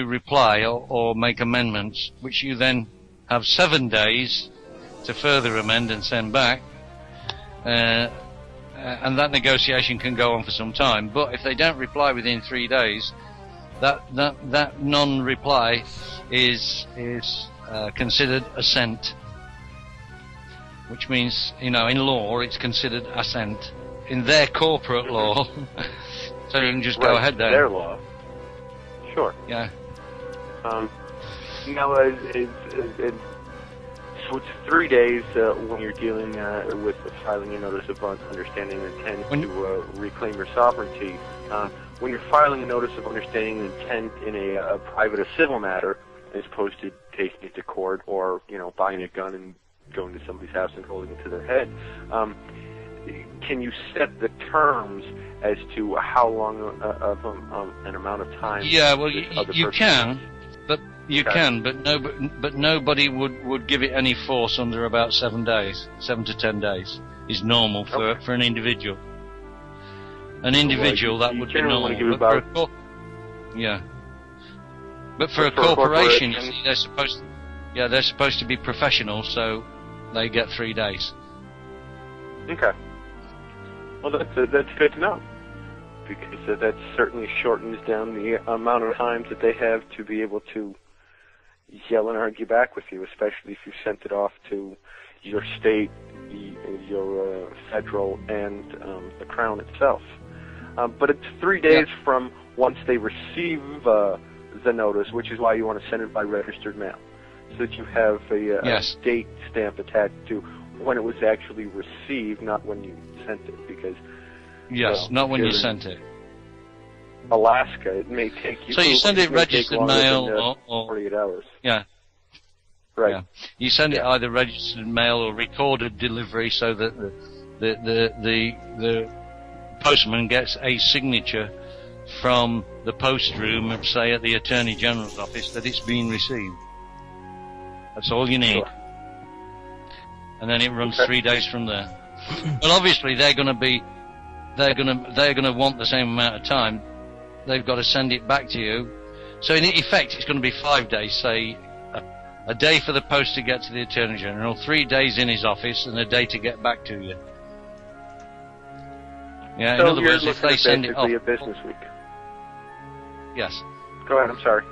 reply or make amendments, which you then have 7 days to further amend and send back. And that negotiation can go on for some time. But if they don't reply within 3 days, that non-reply is considered assent, which means, in law it's considered assent in their corporate law. So you can just go ahead there. Their law. Sure. Yeah. Now, So it's 3 days when you're dealing with filing a notice of understanding and intent to reclaim your sovereignty. When you're filing a notice of understanding and intent in a private or civil matter, as opposed to taking it to court or buying a gun and going to somebody's house and holding it to their head, can you set the terms as to how long of an amount of time? Yeah, well, you can, but nobody would give it any force under about 7 days. 7 to 10 days is normal for an individual. An individual that would be normal. But for a corporation, you see, they're supposed to be professional, so they get 3 days. Okay. Well, that's good to know, because that certainly shortens down the amount of time that they have to be able to yell and argue back with you, especially if you sent it off to your state, your federal, and the Crown itself. But it's 3 days from once they receive the notice, which is why you want to send it by registered mail, so that you have a date stamp attached to when it was actually received, not when you sent it. Because not when you sent it. Alaska, it may take you. So you send it registered mail or 48 hours. Yeah. Right. Yeah. You send it either registered mail or recorded delivery, so that the postman gets a signature from the post room, say at the Attorney General's office, that it's been received. That's all you need. Sure. And then it runs 3 days from there. But obviously they're going to want the same amount of time. They've got to send it back to you. So in effect, it's going to be 5 days. Say a day for the post to get to the Attorney General, 3 days in his office, and a day to get back to you. Yeah. So in other words, if they send it off, a business week. Yes. Go ahead. I'm sorry.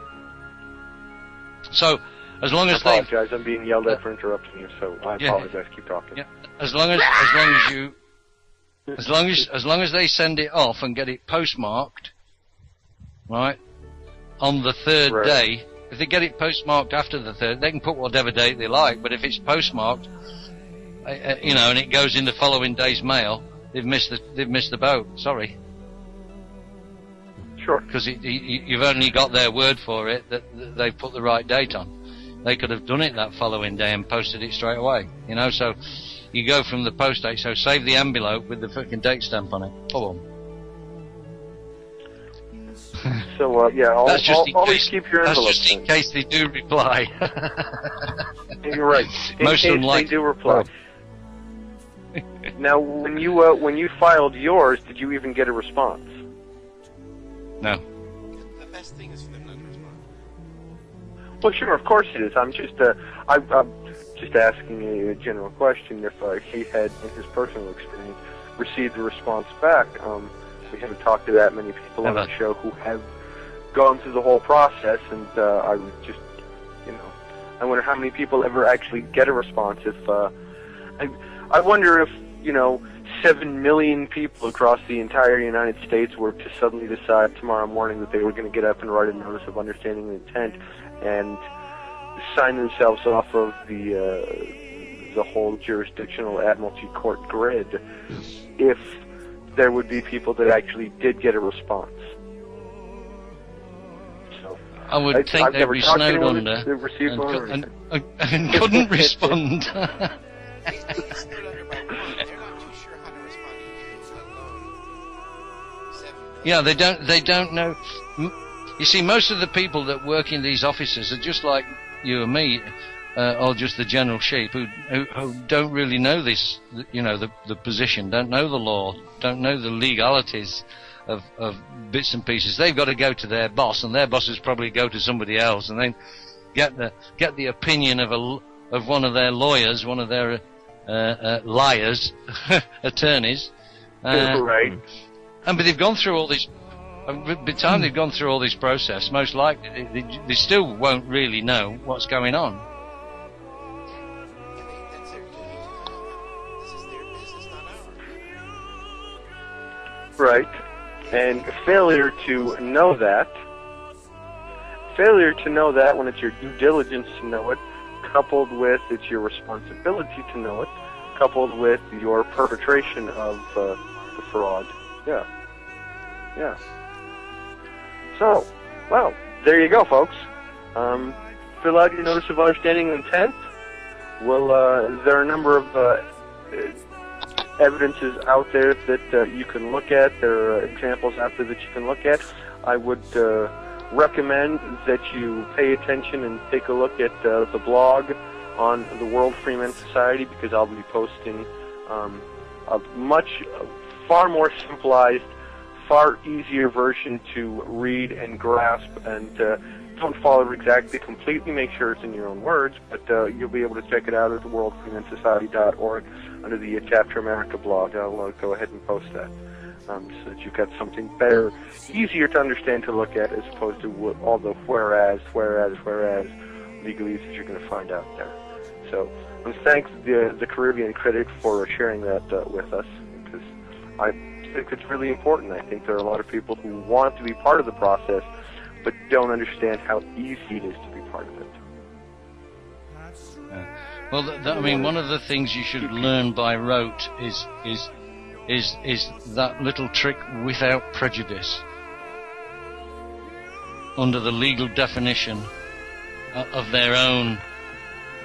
So, as long as I apologize. I'm being yelled at for interrupting you, so I apologize. Keep talking. Yeah. As long as they send it off and get it postmarked, right, on the third day. If they get it postmarked after the third, they can put whatever date they like. But if it's postmarked, and it goes in the following day's mail, they've missed the boat. Sorry. Sure. Because you've only got their word for it that they've put the right date on. They could have done it that following day and posted it straight away. So you go from the post date. So save the envelope with the fucking date stamp on it. Boom. So always keep your envelope. That's just in case they do reply. You're right. In Most case unlikely. They do reply. Now, when you filed yours, did you even get a response? No. The best thing is for them not to respond. Well, sure, of course it is. I'm just asking a general question. If he had, in his personal experience, received a response back. We haven't talked to that many people on the show who have gone through the whole process, and I would just, I wonder how many people ever actually get a response. If I wonder if 7 million people across the entire United States were to suddenly decide tomorrow morning that they were going to get up and write a notice of understanding and intent and sign themselves off of the whole jurisdictional admiralty court grid, if there would be people that actually did get a response. So I would think they'd be snowed under and couldn't respond. Yeah, they don't know. You see, most of the people that work in these offices are just like you and me, or just the general sheep who don't really know this, the position, don't know the law, don't know the legalities of bits and pieces. They've got to go to their boss, and their bosses probably go to somebody else, and then get the opinion of one of their lawyers, one of their liars, attorneys. Right. But they've gone through all this. By the time they've gone through all this process, most likely they still won't really know what's going on. Right. And failure to know that when it's your due diligence to know it, coupled with it's your responsibility to know it, coupled with your perpetration of the fraud. Yeah. Yeah. So, well, there you go, folks. Fill out your notice of understanding and intent. Well, there are a number of evidences out there that you can look at. There are examples out there that you can look at. I would recommend that you pay attention and take a look at the blog on the World Freeman Society, because I'll be posting a far more simplified, far easier version to read and grasp, and don't follow it exactly completely. Make sure it's in your own words, but you'll be able to check it out at the worldfreemansociety.org under the Chapter America blog. I'll go ahead and post that so that you've got something better, easier to understand to look at, as opposed to all the whereas legalese that you're going to find out there. So, thanks the Caribbean Critic for sharing that with us, because I think it's really important. I think there are a lot of people who want to be part of the process, but don't understand how easy it is to be part of it. Well, I mean, one of the things you should learn by rote is that little trick without prejudice, under the legal definition of their own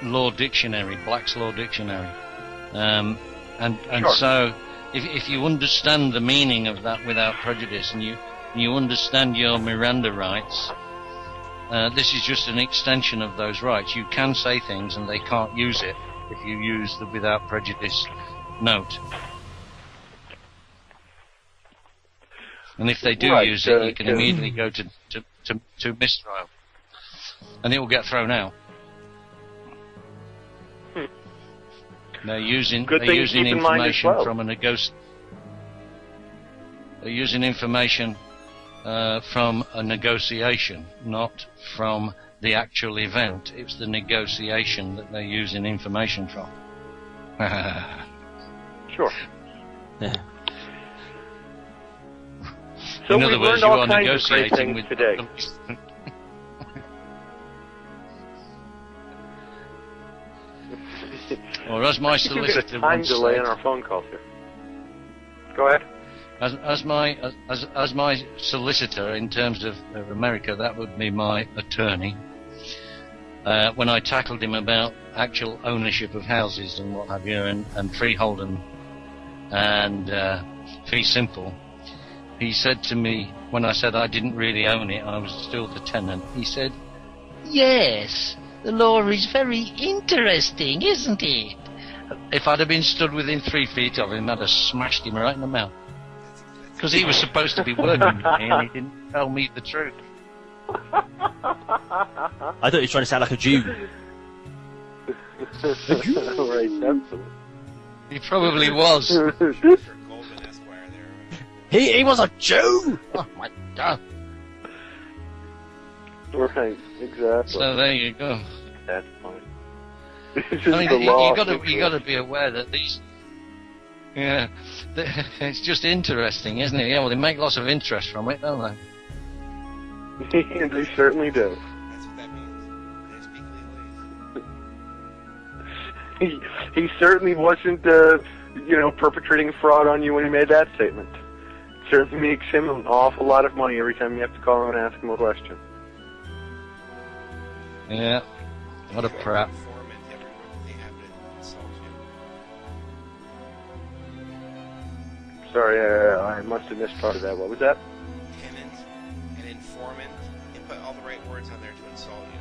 law dictionary, Black's Law Dictionary, and Sure. So if you understand the meaning of that without prejudice, and you understand your Miranda rights, this is just an extension of those rights. You can say things and they can't use it if you use the without prejudice note. And if they do use it, you can immediately go to mistrial, and it will get thrown out. They're using information from a They're using information from a negotiation, not from the actual event. It's the negotiation that they're using information from. Sure. Yeah. So in other words, you are negotiating with today. Or as my solicitor time once delay said, on our phone calls here. Go ahead. as my solicitor in terms of America, that would be my attorney. When I tackled him about actual ownership of houses and what have you, and freehold and fee simple, he said to me, when I said I didn't really own it, I was still the tenant, he said, "Yes, the law is very interesting, isn't it?" If I'd have been stood within 3 feet of him, I'd have smashed him right in the mouth. Because he was supposed to be working with me, and he didn't tell me the truth. I thought he was trying to sound like a Jew. Right, absolutely. He probably was. Golden Esquire there. He was a Jew! Oh my God. Right, exactly. So there you go. That's fine. I mean, you got to be aware that these. Yeah, it's just interesting, isn't it? Yeah, well, they make lots of interest from it, don't they? They certainly do. That's what that means. They speak legalese. He certainly wasn't, perpetrating fraud on you when he made that statement. It certainly makes him an awful lot of money every time you have to call him and ask him a question. Yeah, what a prat. Informant, every room they have to insult you. Sorry, I must have missed part of that. What was that? Tenant, an informant. You put all the right words on there to insult you.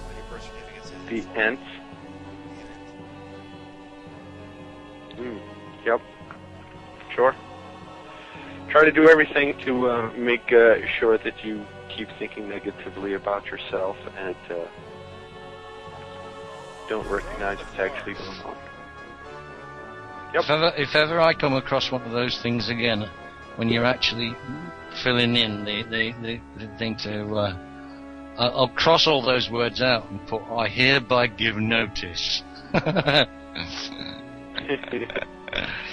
When your birth certificate says The ent. Yep. Sure. Try to do everything to make sure that you keep thinking negatively about yourself and don't recognize what's actually going on. Yep. If ever I come across one of those things again, when you're actually filling in the thing to, I'll cross all those words out and put, "I hereby give notice."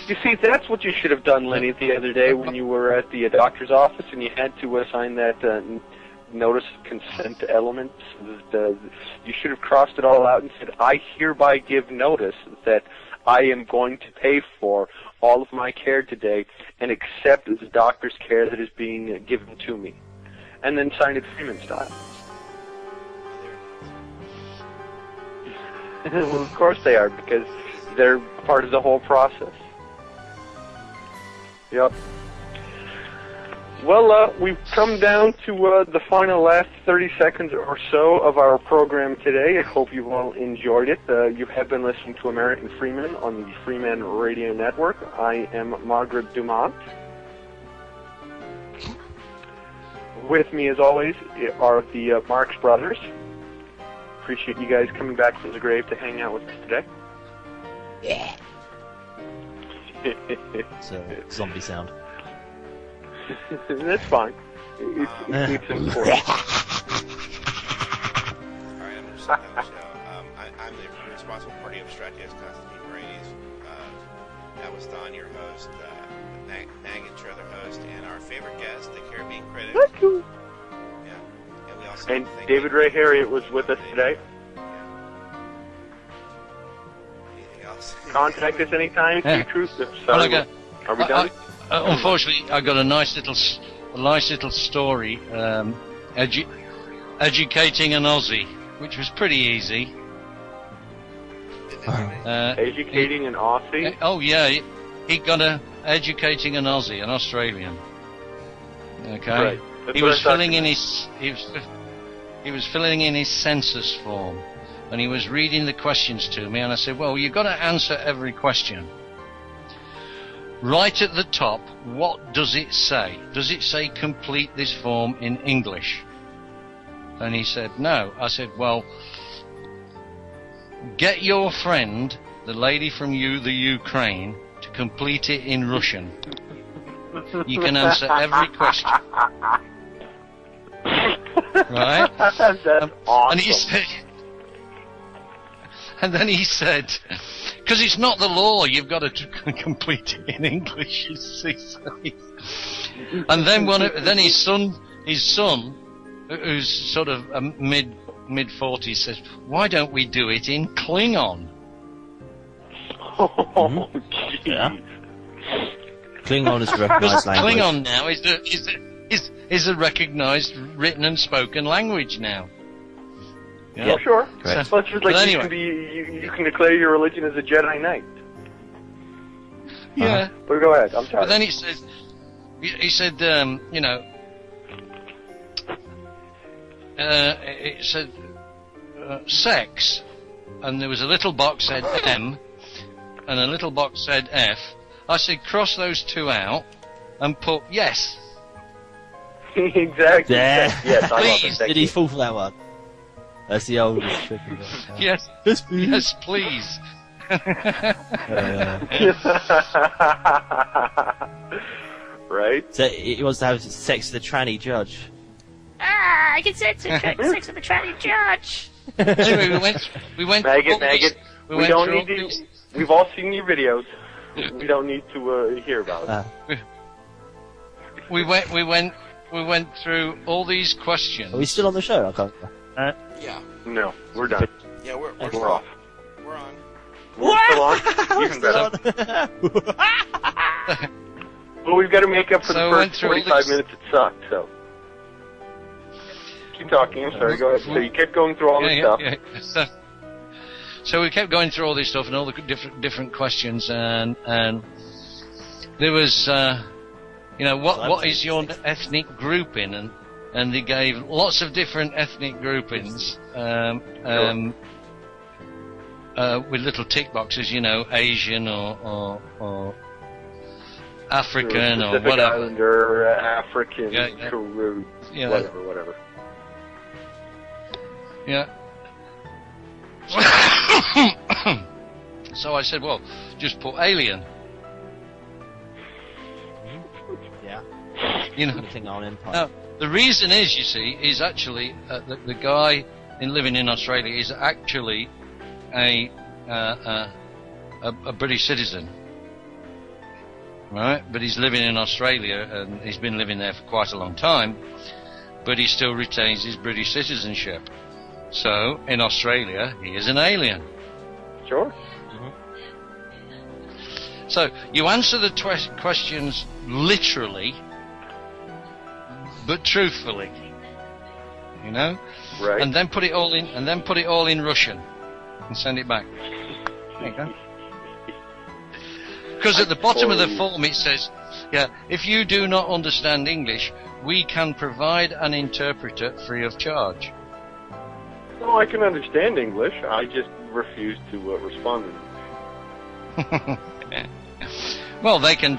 You see, that's what you should have done, Lenny, the other day when you were at the doctor's office and you had to sign that notice of consent elements. You should have crossed it all out and said, I hereby give notice that I am going to pay for all of my care today and accept the doctor's care that is being given to me. And then sign it Freeman style. Well, of course they are, because they're part of the whole process. Yep. Well, we've come down to the final last 30 seconds or so of our program today. I hope you've all enjoyed it. You have been listening to American Freeman on the Freeman Radio Network. I am Margaret Dumont. With me, as always, are the Marx Brothers. Appreciate you guys coming back from the grave to hang out with us today. Yeah. It's a zombie sound. That's fine. It's important. Alright, I'm going to start down the show. I'm the responsible party of Stratius Constantine Braides. That was Don, your host, Maggot, your other host, and our favorite guest, the Caribbean critic. That's cool. Yeah. And we also And David Ray Harriott was with us today. Yeah. Anything else? Contact us anytime. Yeah. Truth. Well, Are we done? Unfortunately, I got a nice little story, educating an Aussie, which was pretty easy. Educating an Aussie? Oh yeah, he got educating an Aussie, an Australian. Okay. Right. He was filling in his census form, and he was reading the questions to me, and I said, "Well, you've got to answer every question." Right at the top, what does it say? Does it say complete this form in English? And he said, no. I said, well, get your friend, the lady from the Ukraine, to complete it in Russian. You can answer every question. Right? That's awesome. And then he said, because it's not the law, you've got to complete it in English, you see. And then his son, who's sort of mid-40s, says, why don't we do it in Klingon? Oh, yeah. Klingon is a recognised language. Klingon now is a recognised written and spoken language now. Yeah. Oh, sure. Correct. Well, it's just like anyway. you can declare your religion as a Jedi Knight. Yeah. But go ahead. I'm sorry. But then he said, it said sex, and there was a little box said M, and a little box said F. I said, cross those two out and put yes. Exactly. Yeah. Yes, I love Please. it. Did he fall for that one? That's the oldest trick of it. Yes, yes, please. Right? So he wants to have sex with a tranny judge. I can sex with a tranny judge. Anyway, we went. Maggot. We don't need to. to. We've all seen your videos. We don't need to hear about it. We went through all these questions. Are we still on the show? I can't. Yeah. No, we're done. Yeah, we're off. We're on. We're still on. You can go. Well, we've got to make up for So the we went first through all 45 these- minutes it sucked, so. Keep talking, I'm sorry, go ahead. So you kept going through all this stuff. Yeah. So we kept going through all this stuff and all the different questions, and there was, what is your ethnic grouping? And they gave lots of different ethnic groupings, with little tick boxes, Asian or African or Pacific whatever. Islander, African, Yeah. Karoo, Yeah. whatever. Yeah. So I said, well, just put alien. Yeah. Klingon Empire. Now, the reason is, you see, is actually the guy living in Australia is actually a British citizen, right? But he's living in Australia and he's been living there for quite a long time. but he still retains his British citizenship. So, in Australia, he is an alien. Sure. So, you answer the questions literally, but truthfully. You know? Right. And then put it all in Russian and send it back. There you go. Because at the bottom of the form it says, if you do not understand English, we can provide an interpreter free of charge. No, I can understand English. I just refuse to respond to them. Well, they can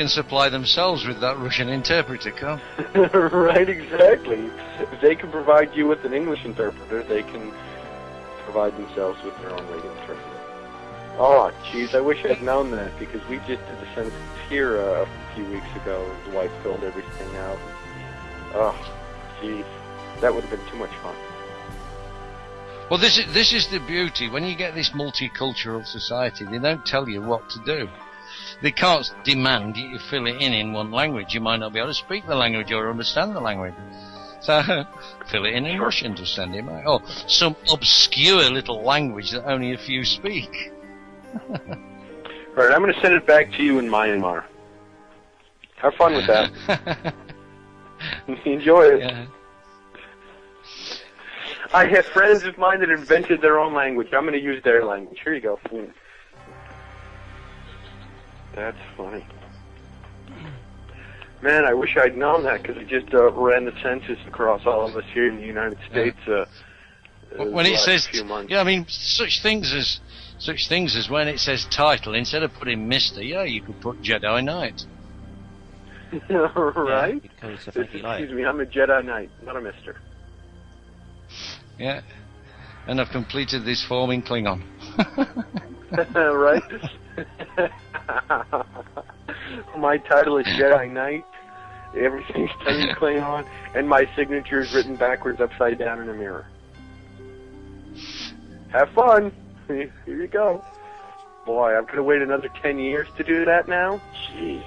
supply themselves with that Russian interpreter, can't they? Right, exactly. If they can provide you with an English interpreter, they can provide themselves with their own language interpreter. Oh, jeez, I wish I'd known that, because we just did the census here a few weeks ago. The wife filled everything out. Oh, jeez, that would have been too much fun. Well, this is the beauty. When you get this multicultural society, they don't tell you what to do. They can't demand you fill it in one language. You might not be able to speak the language or understand the language. So, fill it in Russian to send him out. Or some obscure little language that only a few speak. Right, I'm going to send it back to you in Myanmar. Have fun with that. Enjoy it. Yeah. I have friends of mine that invented their own language. I'm going to use their language. Here you go. That's funny. Man, I wish I'd known that, because I just ran the census across all of us here in the United States. When it says, few months. I mean, such things as when it says title, instead of putting Mr., you could put Jedi Knight. Right? Excuse me, I'm a Jedi Knight, not a Mister. Yeah, and I've completed this form in Klingon. Right? My title is Jedi Knight. Everything's done in Klingon, and my signature is written backwards, upside down in a mirror. Have fun. Here you go. Boy, I'm going to wait another 10 years to do that now? Jeez.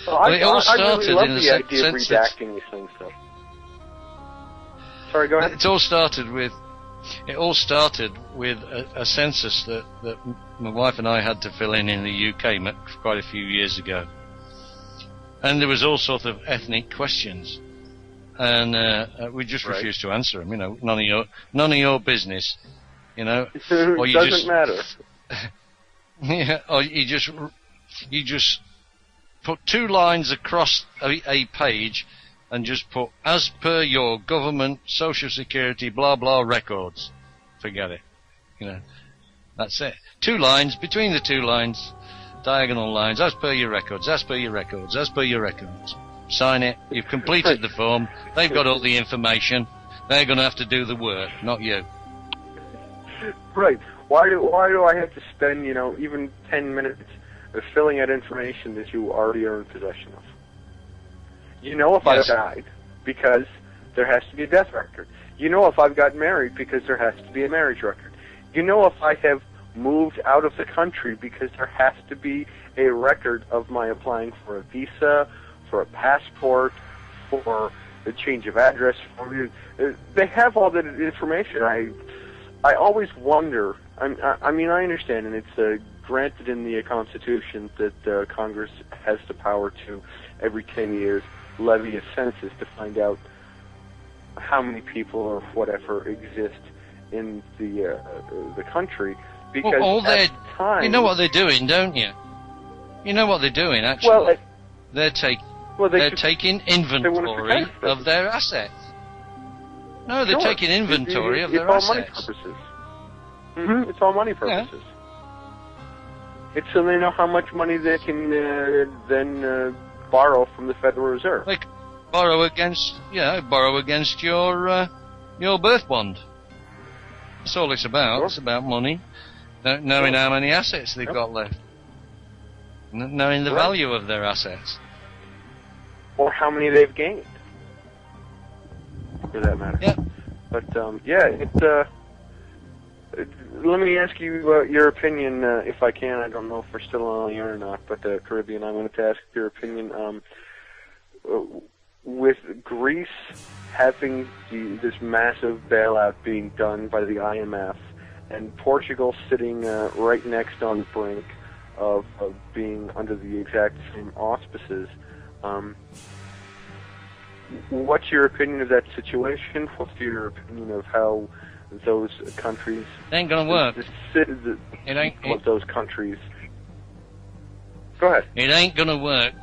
I really love the idea of redacting these things, though. Sorry, go ahead. It all started with a census that my wife and I had to fill in the UK quite a few years ago. And there was all sorts of ethnic questions. And we just refused to answer them, you know, none of your business, you know. Or you doesn't matter. Yeah, or you just put 2 lines across a page and just put, as per your government, social security, blah, blah, records. Forget it. You know, that's it. 2 lines, between the 2 lines, diagonal lines, as per your records, as per your records, as per your records. Sign it. You've completed the form. They've got all the information. They're going to have to do the work, not you. Right. Why do I have to spend, you know, even 10 minutes filling out information that you already are in possession of? You know if I've died, because there has to be a death record. You know if I've got married, because there has to be a marriage record. You know if I have moved out of the country, because there has to be a record of my applying for a visa, for a passport, for a change of address. They have all that information. I always wonder. I mean, I understand, and it's granted in the Constitution that Congress has the power to, every 10 years, levy a census to find out how many people or whatever exist in the country. Because well, at the time, you know what they're doing, don't you? You know what they're doing, actually. Well, they're taking inventory of their assets. No, they're taking inventory of their assets. It's all money purposes. Mm-hmm. It's all money purposes. Yeah. It's so they know how much money they can then borrow from the Federal Reserve. Like borrow against your birth bond. That's all it's about. Sure. It's about money, knowing how many assets they've got left, knowing the value of their assets, or how many they've gained, for that matter. Yeah. But let me ask you your opinion, if I can. I don't know if we're still on the air or not, but Caribbean, I wanted to ask your opinion. With Greece having this massive bailout being done by the IMF, and Portugal sitting right next on the brink of being under the exact same auspices, what's your opinion of that situation? What's your opinion of how those countries... It ain't gonna work. Of those countries... Go ahead. It ain't gonna work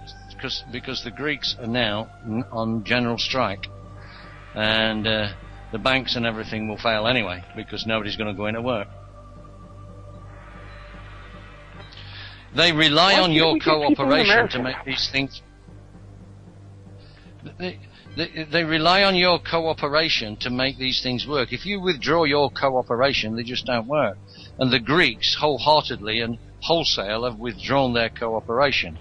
because the Greeks are now on general strike, and the banks and everything will fail anyway because nobody's going to go into work. They rely on your cooperation to make these things. They rely on your cooperation to make these things work. If you withdraw your cooperation, they just don't work. And the Greeks wholeheartedly and wholesale have withdrawn their cooperation.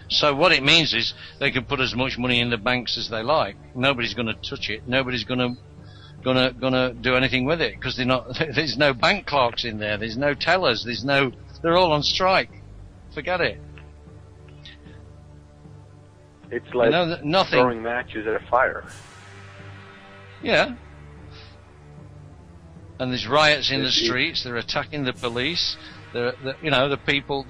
So what it means is they can put as much money in the banks as they like. Nobody's going to touch it. Nobody's going to do anything with it because there's no bank clerks in there. There's no tellers. They're all on strike. Forget it. It's like throwing matches at a fire. Yeah. And there's riots in the streets. They're attacking the police. The people.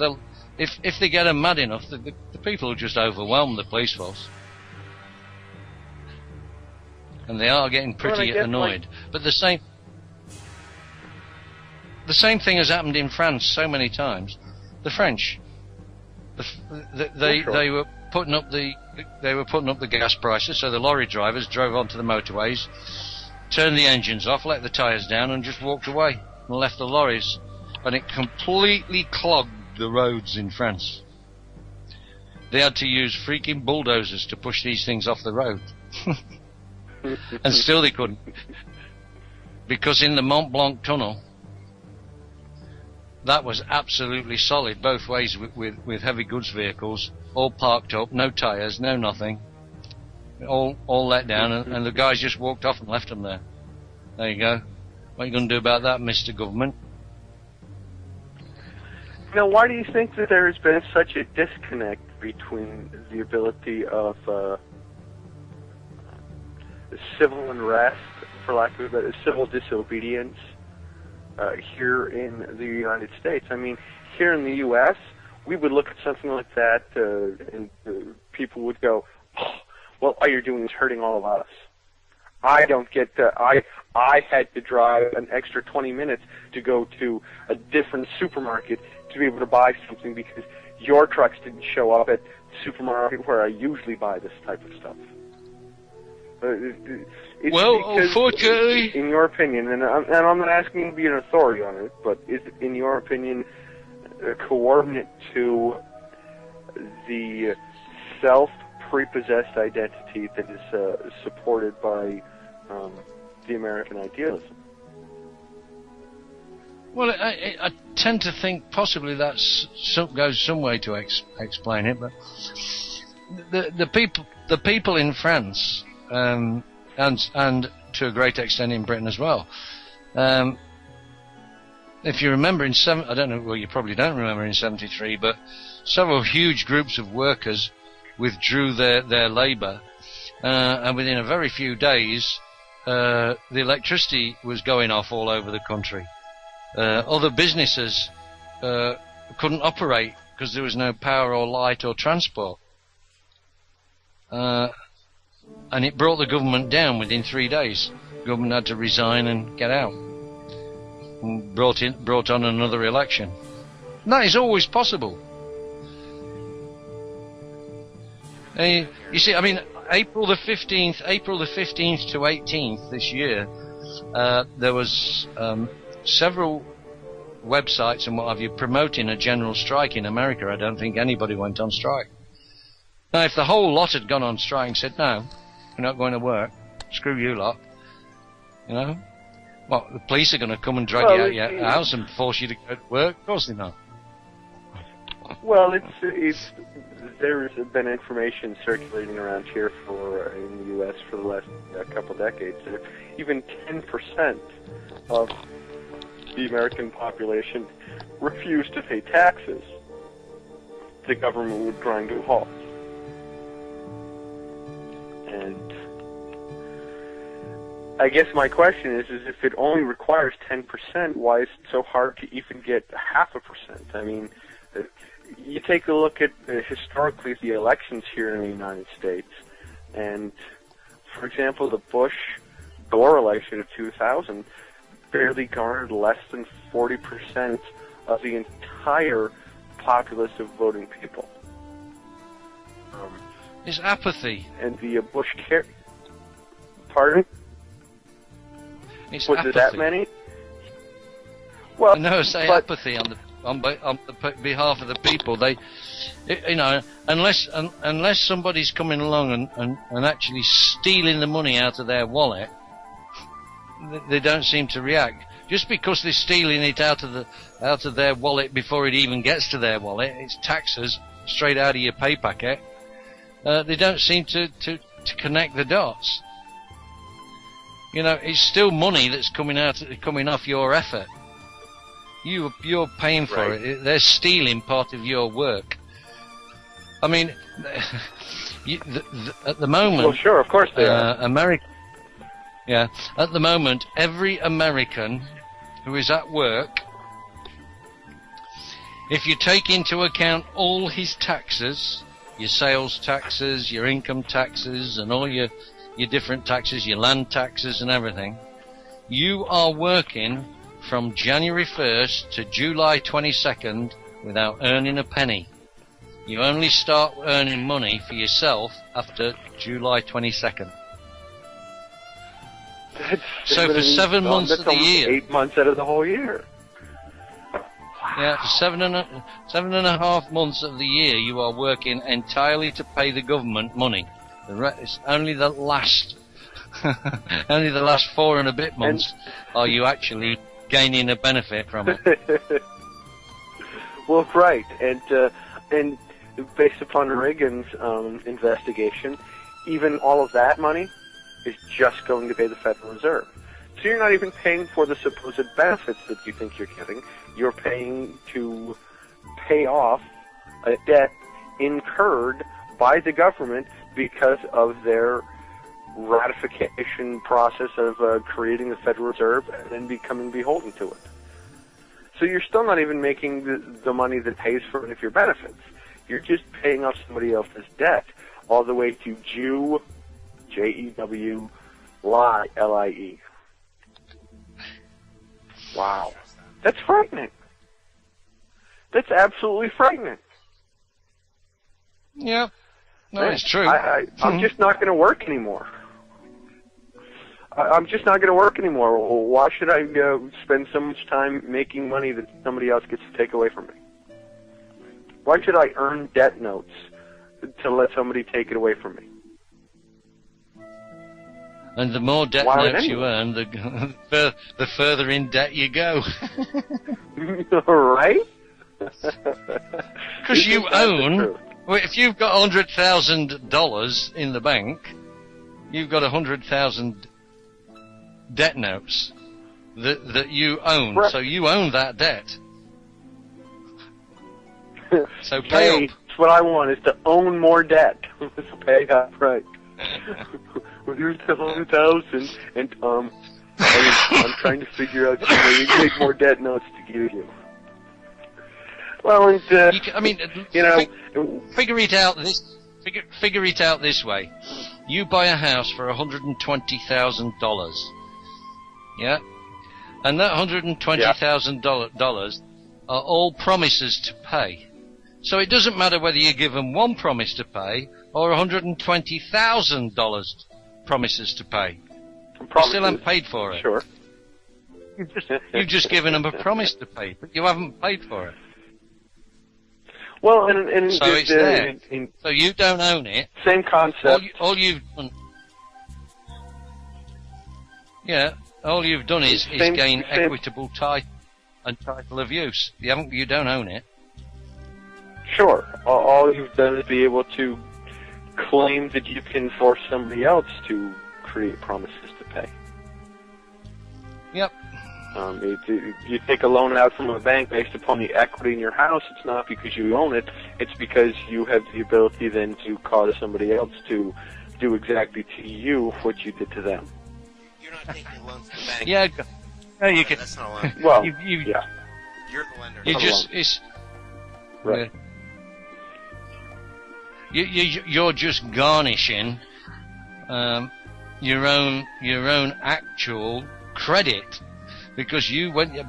If they get them mad enough, the people will just overwhelm the police force. And they are getting pretty annoyed. But the same thing has happened in France so many times. The French, they were putting up the gas prices, so the lorry drivers drove onto the motorways, turned the engines off, let the tyres down, and just walked away and left the lorries, and it completely clogged the roads in France. They had to use freaking bulldozers to push these things off the road. And still they couldn't. Because in the Mont Blanc tunnel, that was absolutely solid both ways with heavy goods vehicles, all parked up, no tyres, no nothing. All let down, and the guys just walked off and left them there. There you go. What are you going to do about that, Mr. Government? Now, why do you think that there has been such a disconnect between the ability of civil unrest, for lack of a better, civil disobedience here in the United States? I mean, here in the U.S., we would look at something like that and people would go, oh, well, all you're doing is hurting all of us. I don't get I had to drive an extra 20 minutes to go to a different supermarket to be able to buy something because your trucks didn't show up at the supermarket where I usually buy this type of stuff. Unfortunately, in your opinion, and I'm not asking you to be an authority on it, but is it, in your opinion, coordinate to the self-prepossessed identity that is supported by the American idealism? Well, I tend to think possibly that goes some way to explain it, but the people in France and to a great extent in Britain as well. If you remember I don't know, well, you probably don't remember in '73, but several huge groups of workers withdrew their labour, and within a very few days, the electricity was going off all over the country. Other businesses couldn't operate because there was no power or light or transport. And it brought the government down within 3 days. The government had to resign and get out. And brought on another election. And that is always possible. You see, I mean, April the 15th to 18th this year, there was several websites and what have you promoting a general strike in America. I don't think anybody went on strike. Now, if the whole lot had gone on strike and said, no, we're not going to work, screw you lot, you know, well, the police are going to come and drag you out of your house and force you to go to work? Of course they're not. Well, there's been information circulating around here in the U.S. for the last couple decades that even 10% of the American population refused to pay taxes, the government would grind to a halt. And I guess my question is if it only requires 10%, why is it so hard to even get 0.5%? I mean, you take a look at historically the elections here in the United States, and for example, the Bush-Gore election of 2000 barely garnered less than 40% of the entire populace of voting people. It's apathy. And the Pardon? It's Was apathy. it that many? Well, no, say apathy on behalf of the people. They, unless somebody's coming along and actually stealing the money out of their wallet, they don't seem to react. Just because they're stealing it out of their wallet before it even gets to their wallet, it's taxes straight out of your pay packet. They don't seem to connect the dots. It's still money that's coming off your effort. You're paying for it. They're stealing part of your work. I mean, at the moment. Well, sure, of course they are. Yeah, at the moment, every American who is at work, if you take into account all his taxes, your sales taxes, your income taxes, and all your different taxes, your land taxes and everything, you are working from January 1st to July 22nd without earning a penny. You only start earning money for yourself after July 22nd. So for 7 months of the year, 8 months out of the whole year. Yeah, for seven and a half months of the year, you are working entirely to pay the government money. It's only the last 4 and a bit months are you actually gaining a benefit from it. Well, right, and based upon Reagan's investigation, even all of that money is just going to pay the Federal Reserve. So you're not even paying for the supposed benefits that you think you're getting. You're paying to pay off a debt incurred by the government because of their ratification process of creating the Federal Reserve and then becoming beholden to it. So you're still not even making the money that pays for any of your benefits. You're just paying off somebody else's debt all the way to Jew, Jew, lie, Lie. Wow. That's frightening. That's absolutely frightening. Yeah. No, it's true. I'm just not going to work anymore. I'm just not going to work anymore. Why should I spend so much time making money that somebody else gets to take away from me? Why should I earn debt notes to let somebody take it away from me? And the more debt notes you earn, the further in debt you go. Right? Because you own. Well, if you've got $100,000 in the bank, you've got 100,000 debt notes that you own. Right. So you own that debt. So pay up. That's what I want, is to own more debt. Pay up, right. Well, here's the 100,000, and I'm trying to figure out some way to make more debt notes to give you. Well, and figure it out this way. You buy a house for $120,000. Yeah, and that $120,000 are all promises to pay. So it doesn't matter whether you give them one promise to pay or $120,000 promises to pay. You still haven't paid for it. Sure. You've just given them a promise to pay, but you haven't paid for it. Well, and so it's there. So you don't own it. Same concept. All you've done. Yeah, all you've done is gain equitable title and title of use. You don't own it. Sure. All you've done is be able to claim that you can force somebody else to create promises to pay. Yep. You take a loan out from a bank based upon the equity in your house. It's not because you own it. It's because you have the ability then to cause somebody else to do exactly to you what you did to them. You're not taking loans from the bank. Yeah, no, you can. That's not a loan. Well, yeah. You're the lender. You just it's right. You're just garnishing your own actual credit, because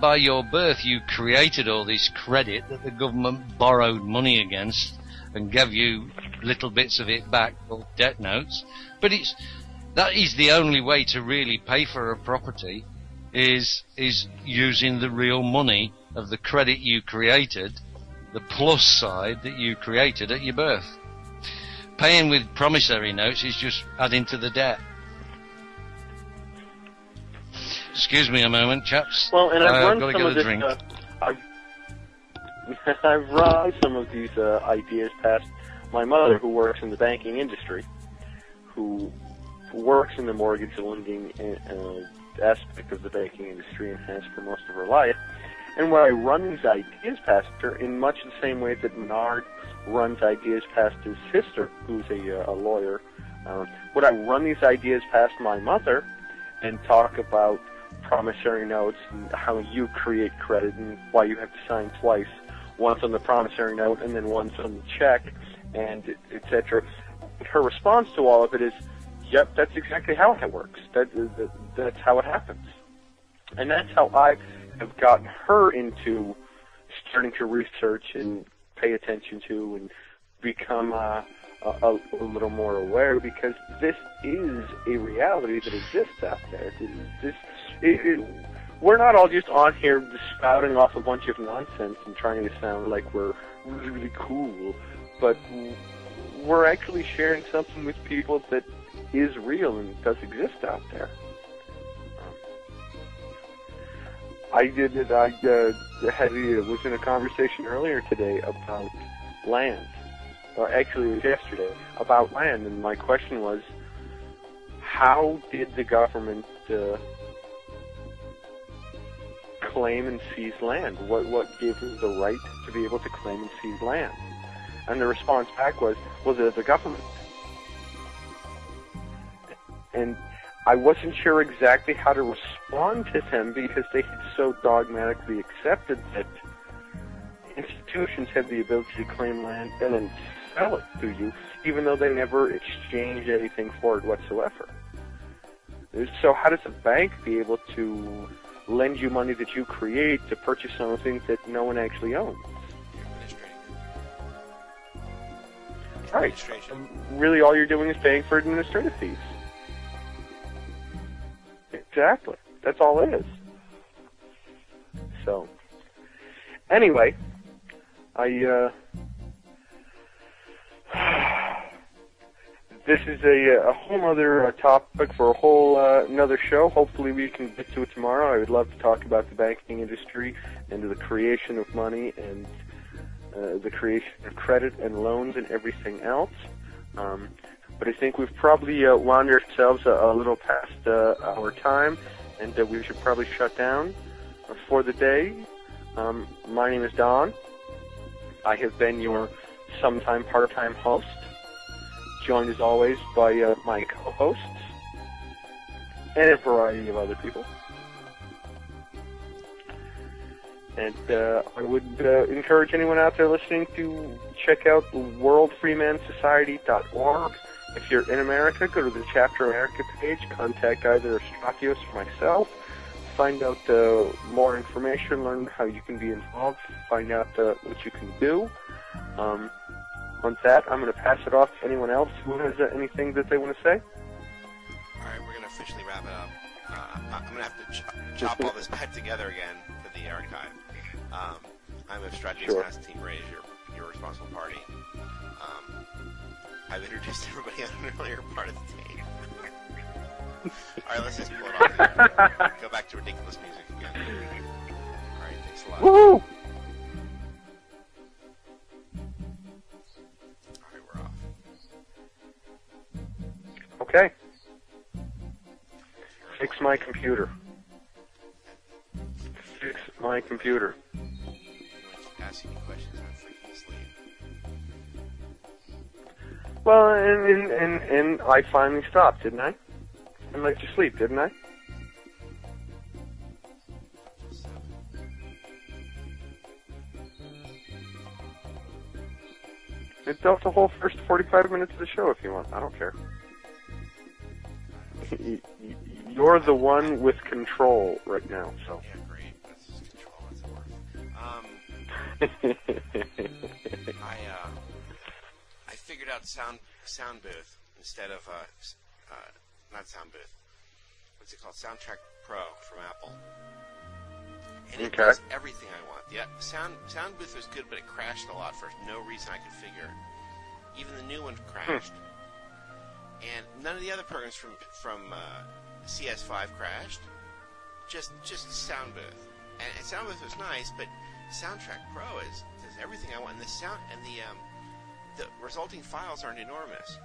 by your birth you created all this credit that the government borrowed money against and gave you little bits of it back, called debt notes. But that is the only way to really pay for a property, is using the real money of the credit you created, the plus side that you created at your birth. Paying with promissory notes is just adding to the debt. Excuse me a moment, chaps. Well, and I've got to run some get of a this. drink. I've run some of these ideas past my mother, who works in the banking industry, who works in the mortgage lending aspect of the banking industry and has for most of her life. And when I run these ideas past her, in much the same way that Menard runs ideas past his sister, who's a lawyer, would I run these ideas past my mother and talk about promissory notes and how you create credit and why you have to sign twice, once on the promissory note and then once on the check, and etc. Her response to all of it is, "Yep, that's exactly how it works. That's how it happens," and that's how I have gotten her into starting to research and pay attention to and become a little more aware, because this is a reality that exists out there. We're not all just on here spouting off a bunch of nonsense and trying to sound like we're really cool, but we're actually sharing something with people that is real and does exist out there. I was in a conversation earlier today about land, or actually it was yesterday, about land, and my question was, how did the government claim and seize land? What gave them the right to be able to claim and seize land? And the response back was, well, the government. And I wasn't sure exactly how to respond to them, because they had so dogmatically accepted that institutions have the ability to claim land and then sell it to you, even though they never exchange anything for it whatsoever. So how does a bank be able to lend you money that you create to purchase something that no one actually owns? Right. Really, all you're doing is paying for administrative fees. Exactly. That's all it is. So, anyway, this is a whole other topic for a whole another show. Hopefully we can get to it tomorrow. I would love to talk about the banking industry and the creation of money and the creation of credit and loans and everything else. But I think we've probably wound ourselves a little past our time, and we should probably shut down for the day. My name is Don. I have been your sometime part-time host, joined as always by my co-hosts and a variety of other people. And I would encourage anyone out there listening to check out worldfreemansociety.org. If you're in America, go to the Chapter America page, contact either Strakios or myself, find out more information, learn how you can be involved, find out what you can do. On that, I'm going to pass it off to anyone else who has anything that they want to say. All right, we're going to officially wrap it up. I'm going to have to chop all this back together again for the archive. I'm a Strakios Constantine Ray, your responsible party. I've introduced everybody on an earlier part of the team. Alright, let's just pull it off here. Go back to ridiculous music again. Alright, thanks a lot. Woo! Alright, we're off. Okay. Fix my computer. my computer. You want to keep asking me questions, I'm freaking asleep. Well, and I finally stopped, didn't I? And let you sleep, didn't I? It's off the whole first 45 minutes of the show if you want. I don't care. You're the one with control right now, so. Yeah, great. That's just control. That's the word. I figured out sound booth instead of not sound booth. What's it called? Soundtrack Pro from Apple. And it does everything I want. Yeah, sound booth was good, but it crashed a lot for no reason I could figure. Even the new one crashed. And none of the other programs from CS5 crashed. Just sound booth. And sound booth was nice, but Soundtrack Pro does everything I want. And the sound and the resulting files aren't enormous.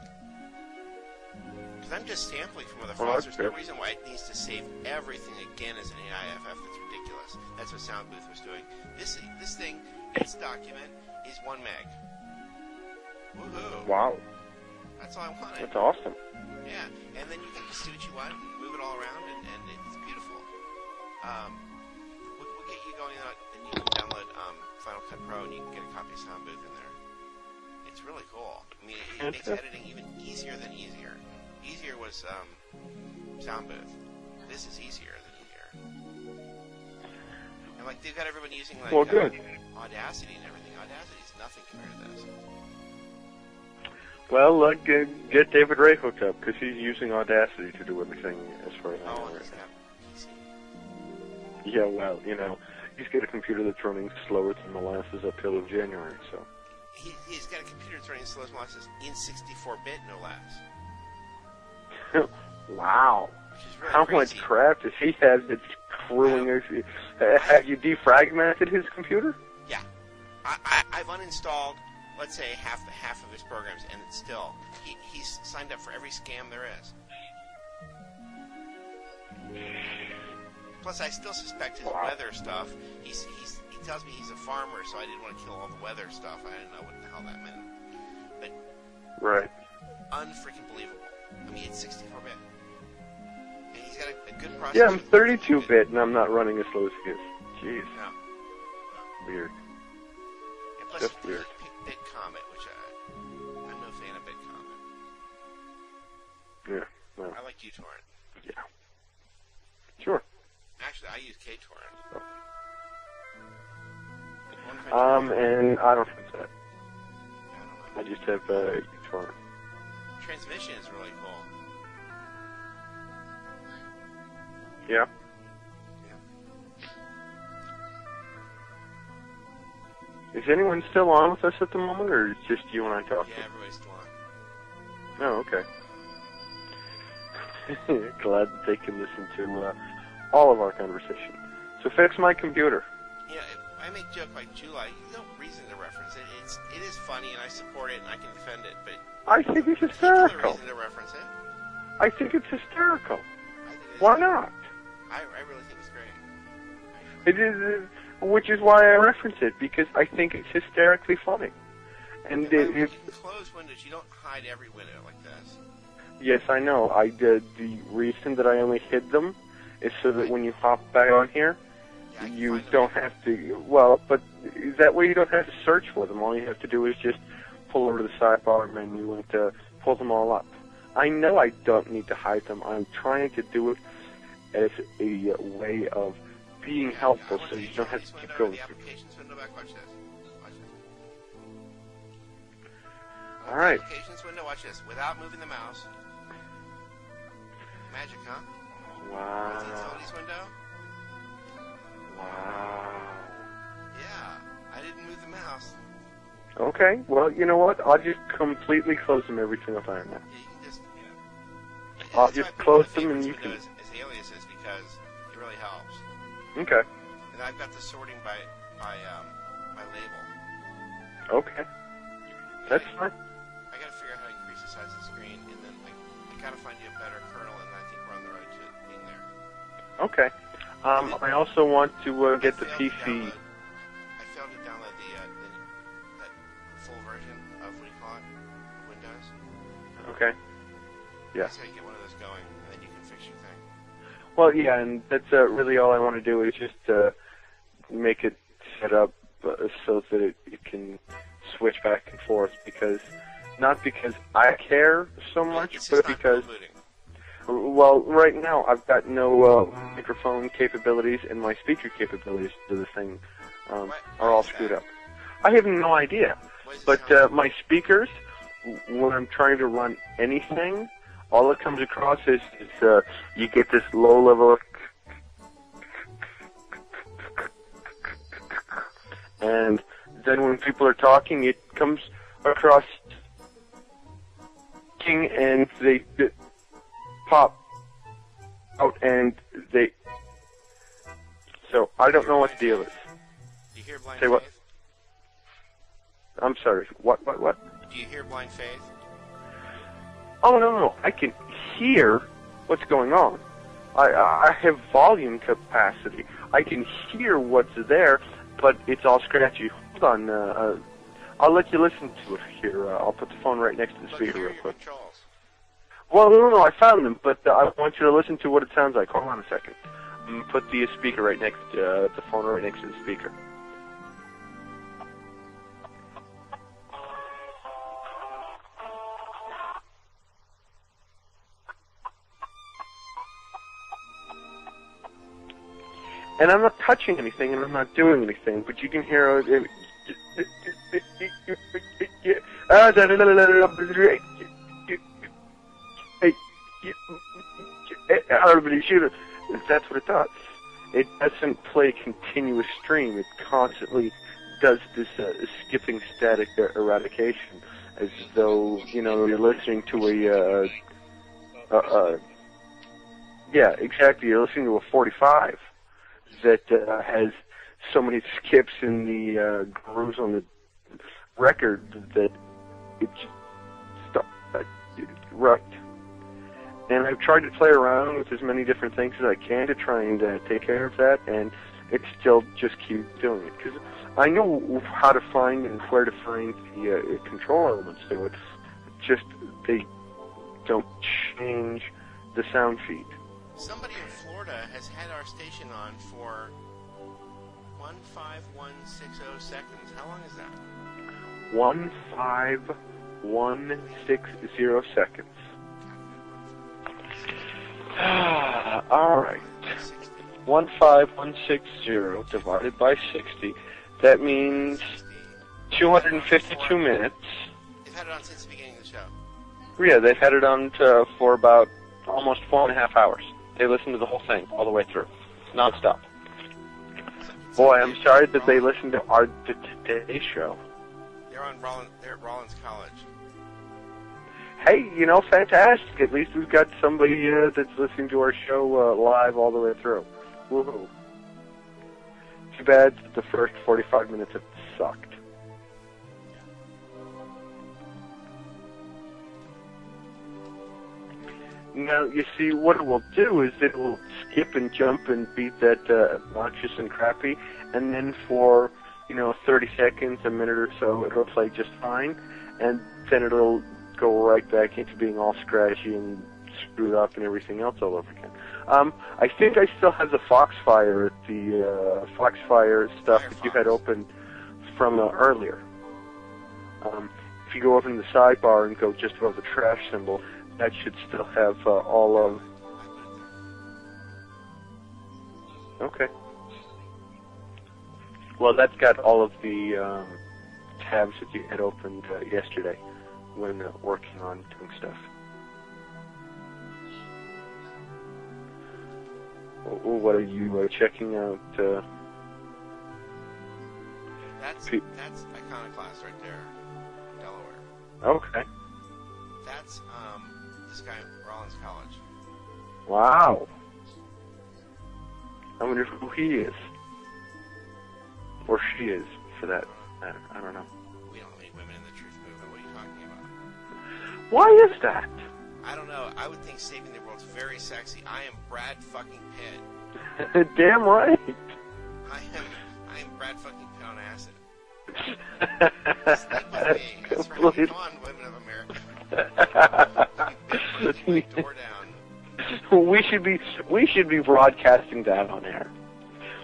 Because I'm just sampling from other files. There's no reason why it needs to save everything again as an AIFF. That's ridiculous. That's what Sound Booth was doing. This thing, its document, is 1 meg. Woohoo! Wow. That's all I wanted. That's awesome. Yeah, and then you can just do what you want, move it all around, and it's beautiful. We'll get you going on, and you can download Final Cut Pro, and you can get a copy of Sound Booth in there. It's really cool. I mean, it makes editing even easier than easier. Easier was Sound Booth. This is easier than easier. And like they've got everybody using like Audacity and everything. Audacity is nothing compared to this. Well, get David Ray hooked up because he's using Audacity to do everything as far as I know. Yeah, well, he's got a computer that's running slower than molasses up till of January, so. He's got a computer that's running slow as molasses in 64-bit, no less. Wow. Really how crazy. Much crap does he have that's screwing us? Have you defragmented his computer? Yeah. I've uninstalled, let's say, half of his programs, and it's still, he's signed up for every scam there is. Plus, I still suspect his weather stuff. He tells me he's a farmer, so I didn't want to kill all the weather stuff. I didn't know what the hell that meant. But right. Unfreaking believable. I mean, it's 64-bit. And he's got a good processor. Yeah, I'm 32-bit, and I'm not running as slow as he is. Jeez. No. Weird. And plus, just weird. BitComet, which I'm no fan of BitComet. Yeah. No. I like uTorrent. Yeah. Sure. Actually, I use KTorrent. And I don't have that. I just have uTorrent. Transmission is really cool. Yeah. Is anyone still on with us at the moment, or is it just you and I talking? Yeah, everybody's still on. Oh, okay. Glad that they can listen to all of our conversation. So fix my computer. Yeah, I make a joke like July. There's no reason to reference it. It is funny, and I support it, and I can defend it, but I think it's hysterical. There's no reason to reference it. I think it's hysterical. I think it is. Why not? I really think it's great. It is, which is why I reference it, because I think it's hysterically funny. And you close windows. You don't hide every window like this. Yes, I know. The reason that I only hid them is so that when you hop back on here, you don't have to. Well, but that way you don't have to search for them. All you have to do is just pull over to the sidebar menu and pull them all up. I know I don't need to hide them. I'm trying to do it as a way of being helpful, so you don't have to keep going. All right. Applications window. Watch this. Without moving the mouse. Magic, huh? Wow. Utilities window. Wow. Yeah, I didn't move the mouse. Okay. Well, you know what? I'll just completely close them every single time now. Yeah, you can just. I'll just close them and you can. As aliases because it really helps. Okay. And I've got the sorting by label. Okay. That's fine. I got to figure out how to increase the size of the screen, and then I got to find you a better kernel, and I think we're on the road to being there. Okay. I also want to get the PC. I failed to download that full version of, what do you call it, Windows. Okay. Yeah. That's how you get one of those going, and then you can fix your thing. Well, yeah, and that's really all I want to do is just make it set up so that it can switch back and forth, not because I care so much, but because... Well, right now I've got no microphone capabilities, and my speaker capabilities to the thing are all screwed up. I have no idea, but my speakers, when I'm trying to run anything, all it comes across is you get this low level of, and then when people are talking, it comes across and they pop out, and so I don't know what the deal is. Do you hear Blind Say Faith? what? I'm sorry. What? Do you hear Blind Faith? Oh, no. I can hear what's going on. I have volume capacity. I can hear what's there, but it's all scratchy. Hold on. I'll let you listen to it here. I'll put the phone right next to the speaker real quick. Controls. Well, no, I found them, but I want you to listen to what it sounds like. Hold on a second. I'm going to put the speaker right next to the phone right next to the speaker. And I'm not touching anything, and I'm not doing anything, but you can hear it. That's what it does. It doesn't play a continuous stream. It constantly does this skipping static eradication, as though you're listening to yeah, exactly. You're listening to a 45 that has so many skips in the grooves on the record that it just right. And I've tried to play around with as many different things as I can to try and take care of that, and it still just keeps doing it. Because I know how to find and where to find the control elements to it, just they don't change the sound feed. Somebody in Florida has had our station on for 15160 seconds. How long is that? 15160 seconds. All right. 15160 divided by 60. That means 252 minutes. They've had it on since the beginning of the show. Yeah, they've had it on for about almost 4.5 hours. They listened to the whole thing all the way through, nonstop. Boy, I'm sorry that they listened to our Today show. They're at Rollins College. Hey, fantastic. At least we've got somebody that's listening to our show live all the way through. Woohoo. Too bad that the first 45 minutes have sucked. Now, you see, what it will do is it will skip and jump and beat that obnoxious and crappy, and then for, 30 seconds, a minute or so, it'll play just fine, and then it'll go right back into being all scratchy and screwed up and everything else all over again. I think I still have the Foxfire, Foxfire stuff that you had open from earlier. If you go over in the sidebar and go just above the trash symbol, that should still have all of... Okay. Well, that's got all of the tabs that you had opened yesterday when working on doing stuff. What are you checking out? That's Iconoclast right there, Delaware. Okay. That's this guy at Rollins College. Wow. I wonder who he is. Or she is, for that matter. I don't know. We don't have any women in the truth movement. What are you talking about? Why is that? I don't know. I would think saving the world's very sexy. I am Brad fucking Pitt. Damn right. I am Brad fucking Pitt on acid. Sleep with me. That's right. Come on, women of America. Keep my door down. We should be broadcasting that on air.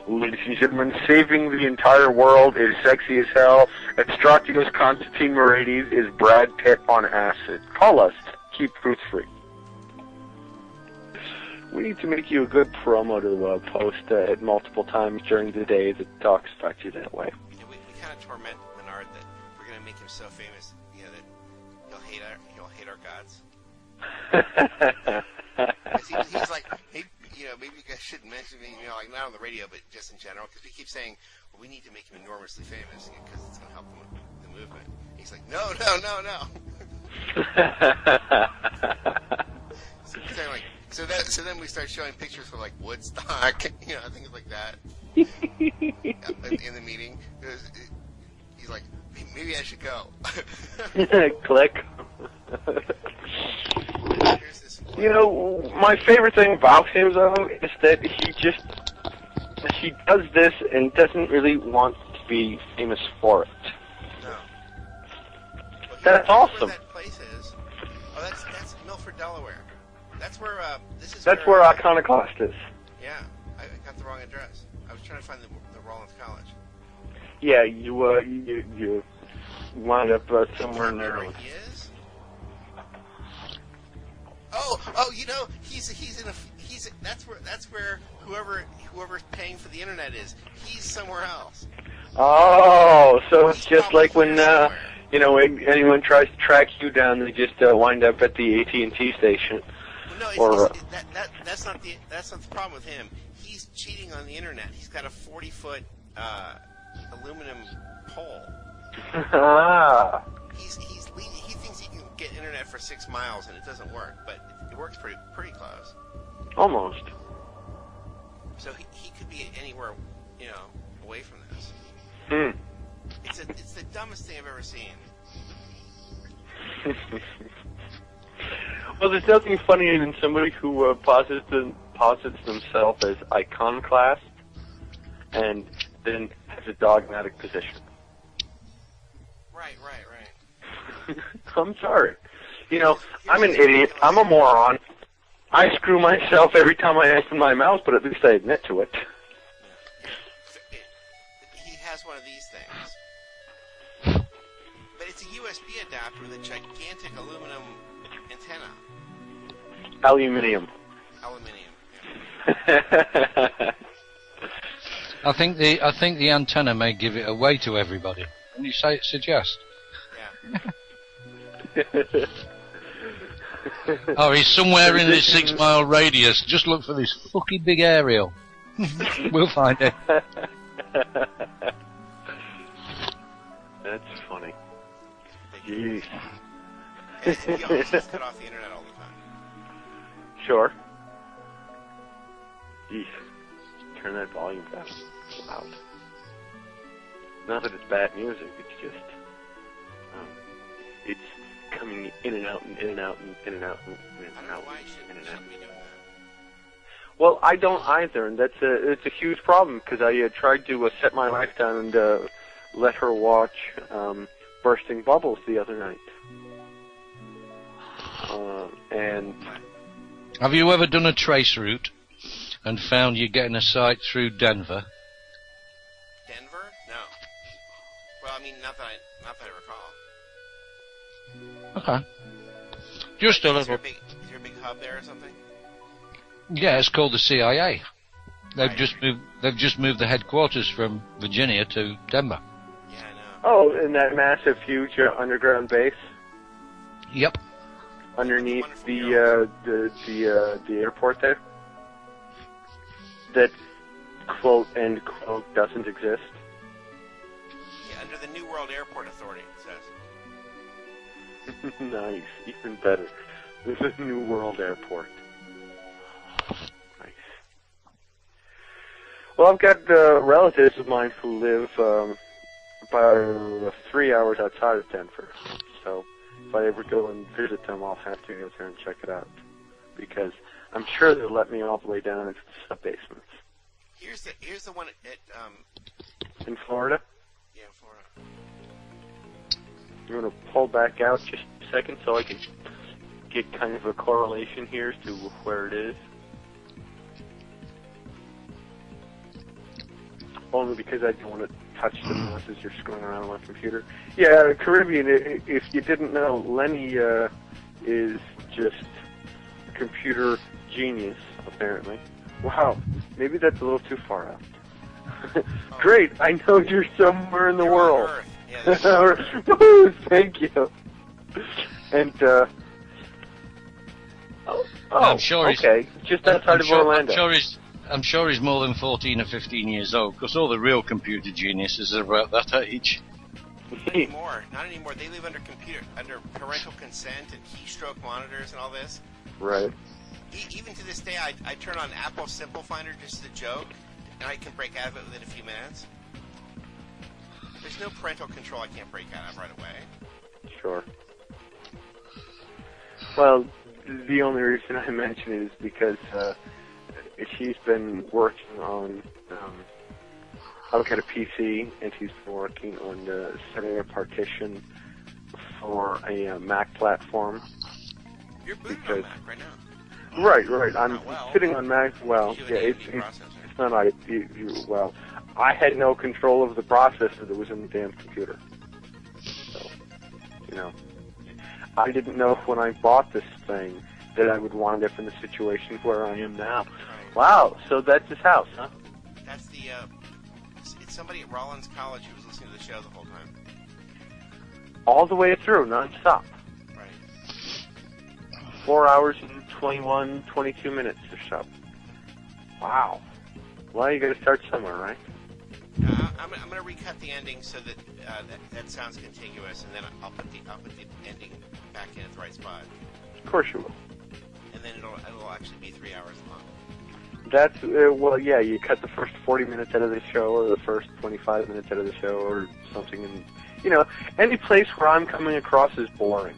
Ladies and gentlemen, saving the entire world is sexy as hell. Astratios Constantine Morades is Brad Pitt on acid. Call us. Keep fruits free. We need to make you a good promo to post at multiple times during the day that talks about you that way. Yeah, we kind of torment Menard that we're going to make him so famous, you know, that he'll hate our gods. He's like, hey, you know, maybe you guys shouldn't mention me, you know, like not on the radio, but just in general, because we keep saying, well, we need to make him enormously famous because it's going to help the movement. He's like, no. So then we start showing pictures of like Woodstock, you know, things like that. In the meeting, he's like, maybe I should go. Click. You know, my favorite thing about him, though, is that he does this and doesn't really want to be famous for it. No. Well, that's awesome. Where that place is. Oh, that's Milford, Delaware. That's where That's where Iconoclast is. Yeah, I got the wrong address. I was trying to find the Rollins College. Yeah, you wind up somewhere in there. He is. Oh, you know, that's where whoever's paying for the internet is. He's somewhere else. Oh, so it's just like when you know, when anyone tries to track you down, they just wind up at the AT&T station. Well, no, that's not the problem with him. He's cheating on the internet. He's got a 40-foot aluminum pole. Ah. He thinks he can get internet for 6 miles, and it doesn't work, but it works pretty close. Almost. So he could be anywhere, you know, away from this. It's the dumbest thing I've ever seen. Well, there's nothing funnier than somebody who posits themselves as iconoclast and then has a dogmatic position. Right. I'm sorry. You know, I'm an idiot. I'm a moron. I screw myself every time I open my mouth, but at least I admit to it. He has one of these things. But it's a USB adapter with a gigantic aluminum antenna. Aluminium. Yeah. I think the antenna may give it away to everybody. Can you suggest? Yeah. Oh, he's somewhere in this 6 mile radius. Just look for this fucking big aerial. We'll find it. That's funny. Jeez. He always just cut off the internet all the time. Sure. Jeez. Turn that volume down. Loud. Not that it's bad music, it's just it's coming in and out and in and out and in and out and in and out and in and out. Well, I don't either, and it's a huge problem because I tried to set my wife down and let her watch Bursting Bubbles the other night. And have you ever done a trace route and found you're getting a site through Denver? Denver? No. Well, I mean, not that I recall. Okay. Just a little. Is there a big hub there or something? Yeah, it's called the CIA. They've Right. just moved the headquarters from Virginia to Denver. Yeah, I know. oh, in that massive, huge underground base Yep. underneath Wonderful the airport there. That quote end quote doesn't exist. Yeah, under the New World Airport Authority, it says. Nice, even better. This is New World Airport. Nice. Well, I've got relatives of mine who live about 3 hours outside of Denver. So if I ever go and visit them, I'll have to go there and check it out. Because I'm sure they'll let me all the way down into the sub-basements. Here's the one at in Florida? Yeah, Florida. I'm going to pull back out just a second so I can get kind of a correlation here as to where it is. Only because I don't want to touch the mouse as you're scrolling around on my computer. Yeah, Caribbean, if you didn't know, Lenny is just a computer genius, apparently. Wow, maybe that's a little too far out. Great, I know you're somewhere in the world. Yeah, woo, thank you. And, I'm sure okay, just outside of Orlando. I'm sure he's more than 14 or 15 years old, because all the real computer geniuses are about that age. Not anymore. They live under parental consent and keystroke monitors and all this. Right. Even to this day, I turn on Apple Simple Finder just as a joke, and I can break out of it within a few minutes. There's no parental control I can't break out of right away. Sure. Well, the only reason I mention it is because she's been working on I've got a PC, and she's been working on setting a partition for a Mac platform. You're booting on Mac right now. Right. I'm sitting on Mac. Well, yeah, it's not well. I had no control of the processor that was in the damn computer. So, I didn't know when I bought this thing that I would wind up in the situation where I am now. Right. Wow, so that's his house, huh? That's the, it's somebody at Rollins College who was listening to the show the whole time. All the way through, non-stop. Right. 4 hours and 22 minutes or so. Wow. Well, you got to start somewhere, right? I'm going to recut the ending so that that sounds contiguous, and then I'll put the ending back in at the right spot. Of course you will. And then it'll actually be 3 hours long. That's well, yeah. You cut the first 40 minutes out of the show, or the first 25 minutes out of the show, or something, and any place where I'm coming across is boring.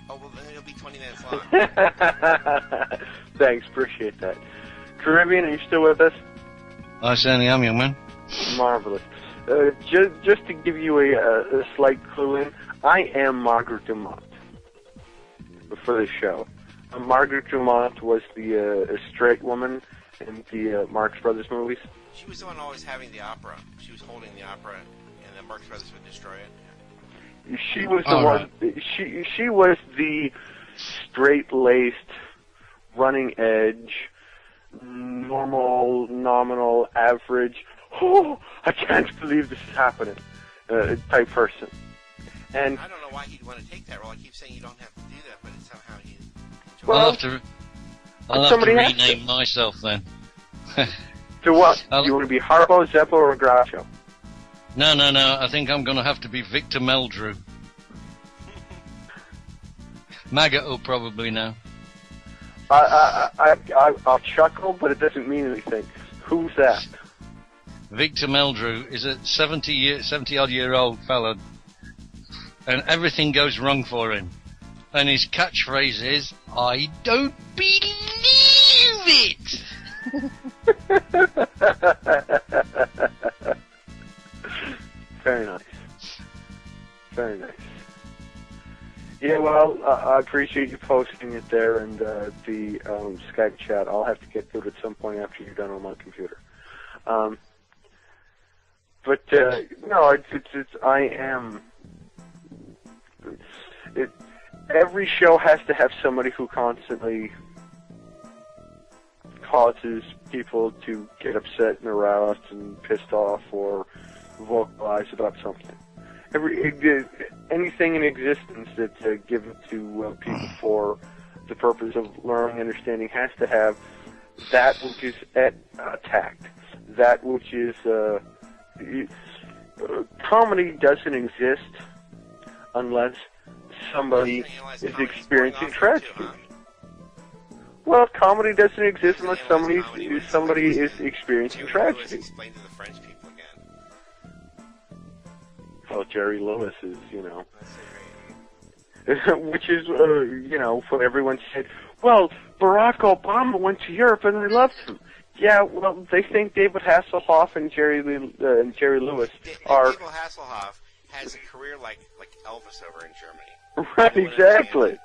Oh well, then it'll be 20 minutes long. Thanks, appreciate that. Caribbean, are you still with us? I certainly am, young man. Marvelous. Just to give you a slight clue in, I am Margaret Dumont for the show. Margaret Dumont was the straight woman in the Marx Brothers movies. She was the one always having the opera. She was holding the opera, and the Marx Brothers would destroy it. She was the one. Right. She was the straight-laced, running edge, normal, nominal, average. Oh, I can't believe this is happening. Type person. And I don't know why he'd want to take that role. I keep saying you don't have to do that, but it's somehow he. Well, I'll have to rename myself then. To what? You want to be Harpo, Zeppo, or Groucho? No. I think I'm going to have to be Victor Meldrew. Maggot will probably know. I'll chuckle, but it doesn't mean anything. Who's that? Victor Meldrew is a 70-odd-year-old fella, and everything goes wrong for him. And his catchphrase is, "I don't believe it!" Very nice. Very nice. Yeah, well, I appreciate you posting it there and the Skype chat. I'll have to get to it at some point after you're done on my computer. No, I am. Every show has to have somebody who constantly causes people to get upset and aroused and pissed off or vocalize about something. Anything in existence that's given to people for the purpose of learning and understanding has to have that which is attacked, that which is comedy doesn't exist unless somebody is experiencing tragedy. Well, comedy doesn't exist unless somebody is experiencing tragedy. Explain to the French people again. Well, Jerry Lewis is, which is, what everyone said. well, Barack Obama went to Europe and they loved him. Yeah, well, they think David Hasselhoff and Jerry Lewis are... David Hasselhoff has a career like Elvis over in Germany. Right, exactly.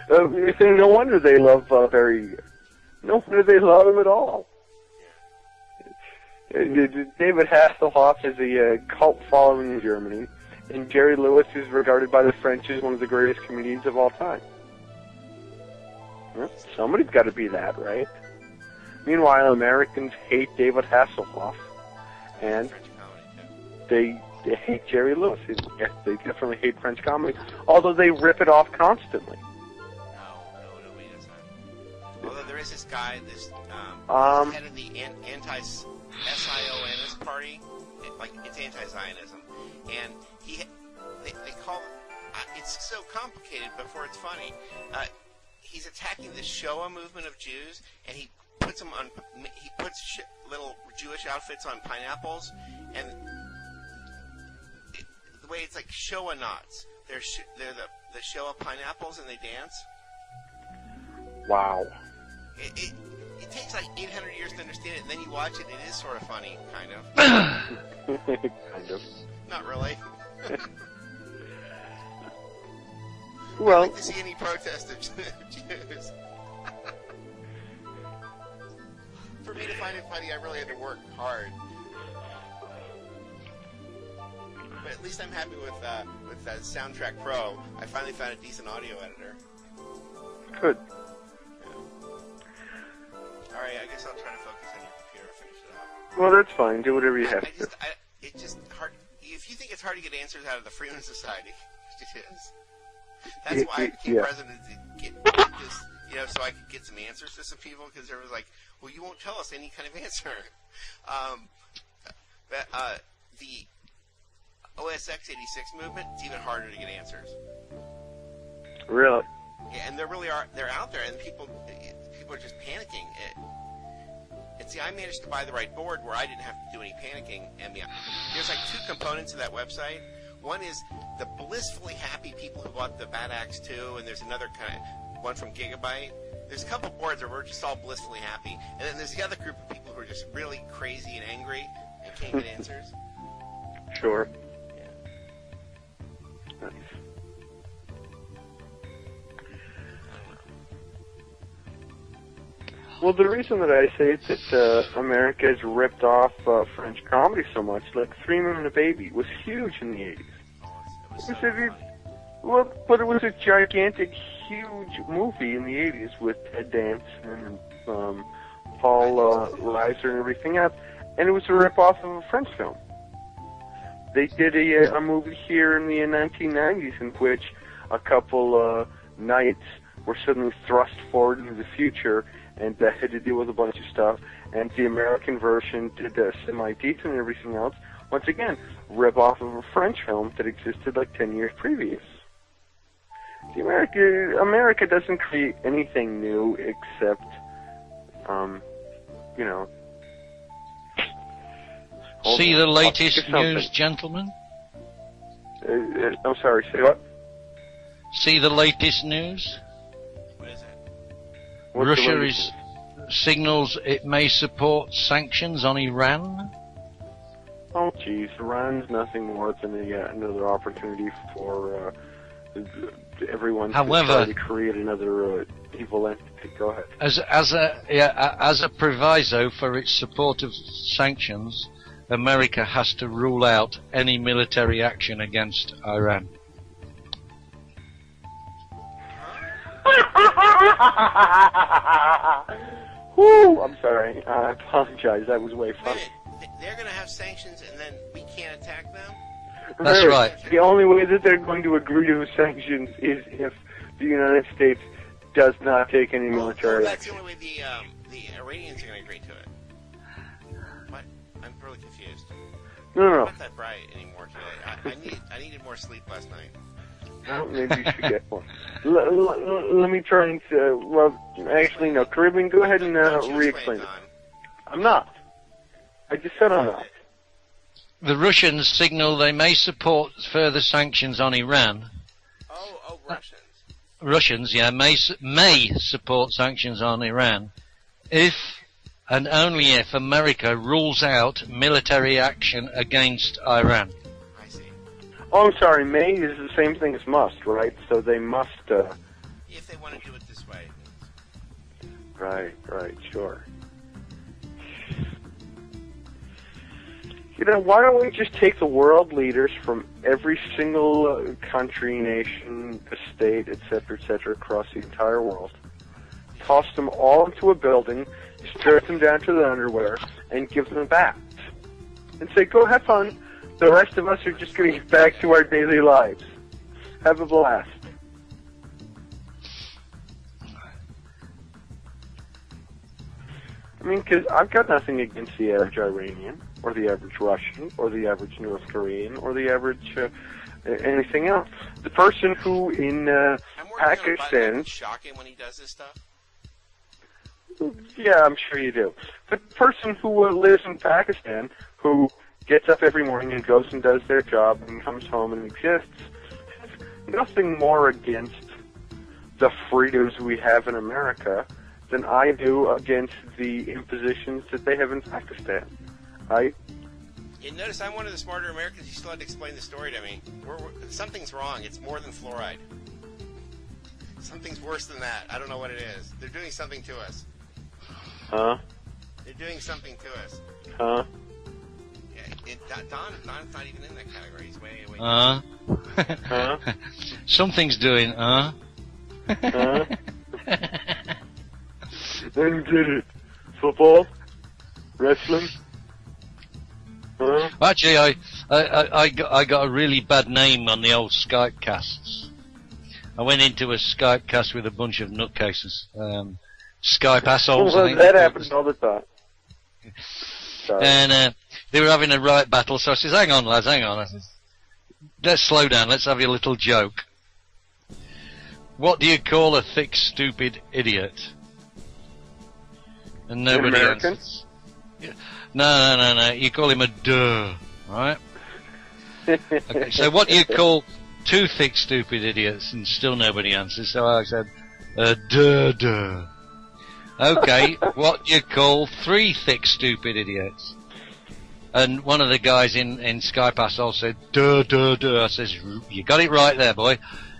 No wonder they love No wonder they love him at all. David Hasselhoff has a cult following in Germany, and Jerry Lewis is regarded by the French as one of the greatest comedians of all time. Well, somebody's got to be that, right? Meanwhile, Americans hate David Hasselhoff, and they hate Jerry Lewis. Yes, they definitely hate French comedy, although they rip it off constantly. No, he doesn't. Although there is this guy, this head of the anti-Sionist party, it's anti-Zionism, and they call it, it's so complicated before it's funny. He's attacking the Shoah movement of Jews, and he puts little Jewish outfits on pineapples, and the way it's like Shoah knots. They're the Shoah pineapples, and they dance. Wow. It takes like 800 years to understand it, and then you watch it, and it is sort of funny, kind of. Kind of. Not really. Well, I'd like to see any protest of Jews. For me to find it funny, I really had to work hard. But at least I'm happy with Soundtrack Pro. I finally found a decent audio editor. Good. Alright, I guess I'll try to focus on your computer and finish it up. Well, that's fine. Do whatever you have to. It's just hard. If you think it's hard to get answers out of the Freeman Society, which it is. That's why I became president, to get this, so I could get some answers to some people, because there was like, well, you won't tell us any kind of answer. The OSX 86 movement, it's even harder to get answers. Really? Yeah, and they're out there, and people are just panicking. And see, I managed to buy the right board where I didn't have to do any panicking. And there's like two components to that website. One is the blissfully happy people who bought the Bad Axe 2, and there's another one from Gigabyte. There's a couple boards where we're just all blissfully happy, and then there's the other group of people who are just really crazy and angry and can't get answers. Sure. Yeah. Nice. Well, the reason that I say it's that America has ripped off French comedy so much, like Freeman and the Baby was huge in the 80s. But it was a gigantic, huge movie in the 80s with Ted Danson and Paul Reiser and everything else, and it was a rip-off of a French film. They did a movie here in the 1990s in which a couple knights were suddenly thrust forward into the future and had to deal with a bunch of stuff, and the American version did semi-decent and everything else. Once again, rip-off of a French film that existed like 10 years previous. America doesn't create anything new except, See the latest news, gentlemen? I'm sorry, say what? See the latest news? What is it? Russia signals it may support sanctions on Iran. Oh, geez, Iran's nothing more than another opportunity for everyone to try to create another evil entity. Go ahead. As a proviso for its support of sanctions, America has to rule out any military action against Iran. Woo! I'm sorry. I apologize. That was way funny. They're going to have sanctions, and then we can't attack them? That's right. The only way that they're going to agree to sanctions is if the United States does not take any military that's action. The only way the Iranians are going to agree to it. What? I'm really confused. No. I'm not that bright anymore today. I needed more sleep last night. Well, maybe you should get one. Let me try and... actually, no. Caribbean, go ahead and re-explain it. I'm not. I just said I'm not. The Russians signal they may support further sanctions on Iran. Oh, Russians. Russians, may support sanctions on Iran if and only if America rules out military action against Iran. I see. Oh, I'm sorry. May is the same thing as must, right? So they must. If they want to do it this way. Right, sure. You know, why don't we just take the world leaders from every single country, nation, state, etc., across the entire world, toss them all into a building, strip them down to the underwear, and give them a bath, and say, "Go have fun. The rest of us are just going to get back to our daily lives. Have a blast." I mean, because I've got nothing against the average Iranian, or the average Russian, or the average North Korean, or the average anything else. The person who in Pakistan... It's shocking when he does this stuff. Yeah, I'm sure you do. But the person who lives in Pakistan, who gets up every morning and goes and does their job and comes home and exists, has nothing more against the freedoms we have in America than I do against the impositions that they have in Pakistan. You notice I'm one of the smarter Americans. You still had to explain the story to me. Something's wrong. It's more than fluoride. Something's worse than that. I don't know what it is. They're doing something to us. Huh? They're doing something to us. Huh? Yeah, Don's not even in that category. He's way away. Huh? Something's doing, Huh? Then did it. Football? Wrestling? Huh? Actually, I got a really bad name on the old Skype casts. I went into a Skype cast with a bunch of nutcases. Skype assholes. Well, that happens all the time. Sorry. And they were having a right battle, so I says, "Hang on, lads, hang on." I says, "Let's slow down. Let's have a little joke. What do you call a thick, stupid idiot?" And nobody answers. No. You call him a duh, right? Okay, so what do you call two thick, stupid idiots? And still nobody answers. So I said, duh. Okay, what do you call three thick, stupid idiots? And one of the guys in Skype asshole said, duh. I says, "You got it right there, boy.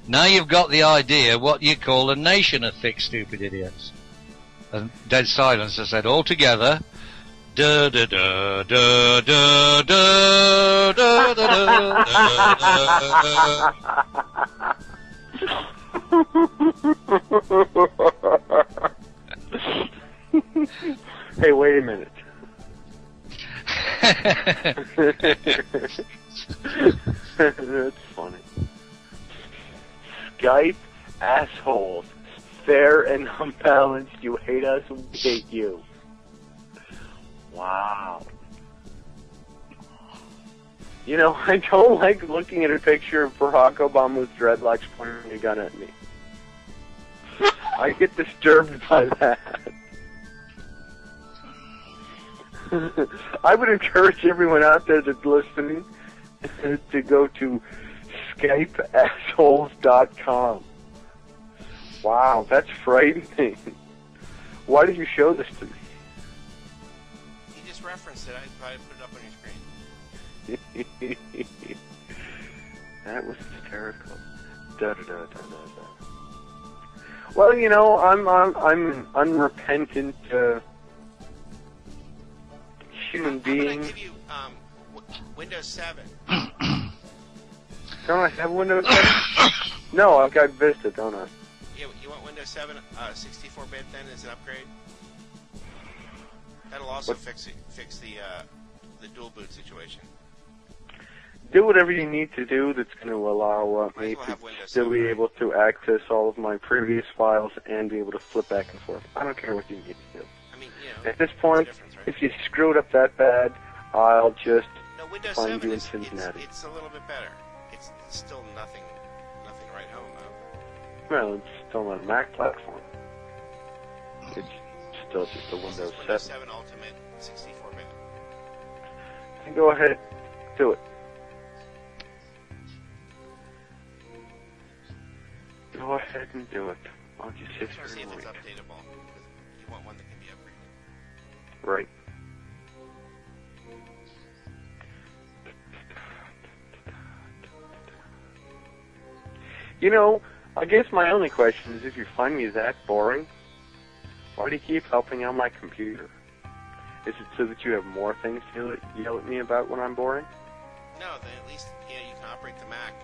Now you've got the idea. What do you call a nation of thick, stupid idiots?" And dead silence. I said, all together, da da da da da da da da. Hey, wait a minute. That's funny. Skype assholes. Fair and unbalanced. You hate us, we hate you. Wow. You know, I don't like looking at a picture of Barack Obama with dreadlocks pointing a gun at me. I get disturbed by that. I would encourage everyone out there that's listening to go to SkypeAssholes.com. Wow, that's frightening. Why did you show this to me? You just referenced it. I probably put it up on your screen. That was hysterical. Da. Well, you know, I'm an unrepentant human being. I'm gonna give you Windows 7. Don't I have Windows 7? No, I've got Vista, don't I? Yeah, you want Windows 7 64-bit then as an upgrade? That'll also fix the dual boot situation. Do whatever you need to do that's going to allow me to still be able to access all of my previous files and be able to flip back and forth. I don't care what you need to do. I mean, you know, at this point, right? If you screwed up that bad, I'll just find you in Cincinnati. It's a little bit better. It's still nothing right home though. Well, it's still not a Mac platform. It's still just a Windows 7 Ultimate 64-bit. And go ahead, do it. Go ahead and do it. I'll just sit here see and if it's wait. updatable. Because you want one that can be upgraded. Right. You know, I guess my only question is, if you find me that boring, why do you keep helping out my computer? Is it so that you have more things to yell at me about when I'm boring? No, then at least you can operate the Mac.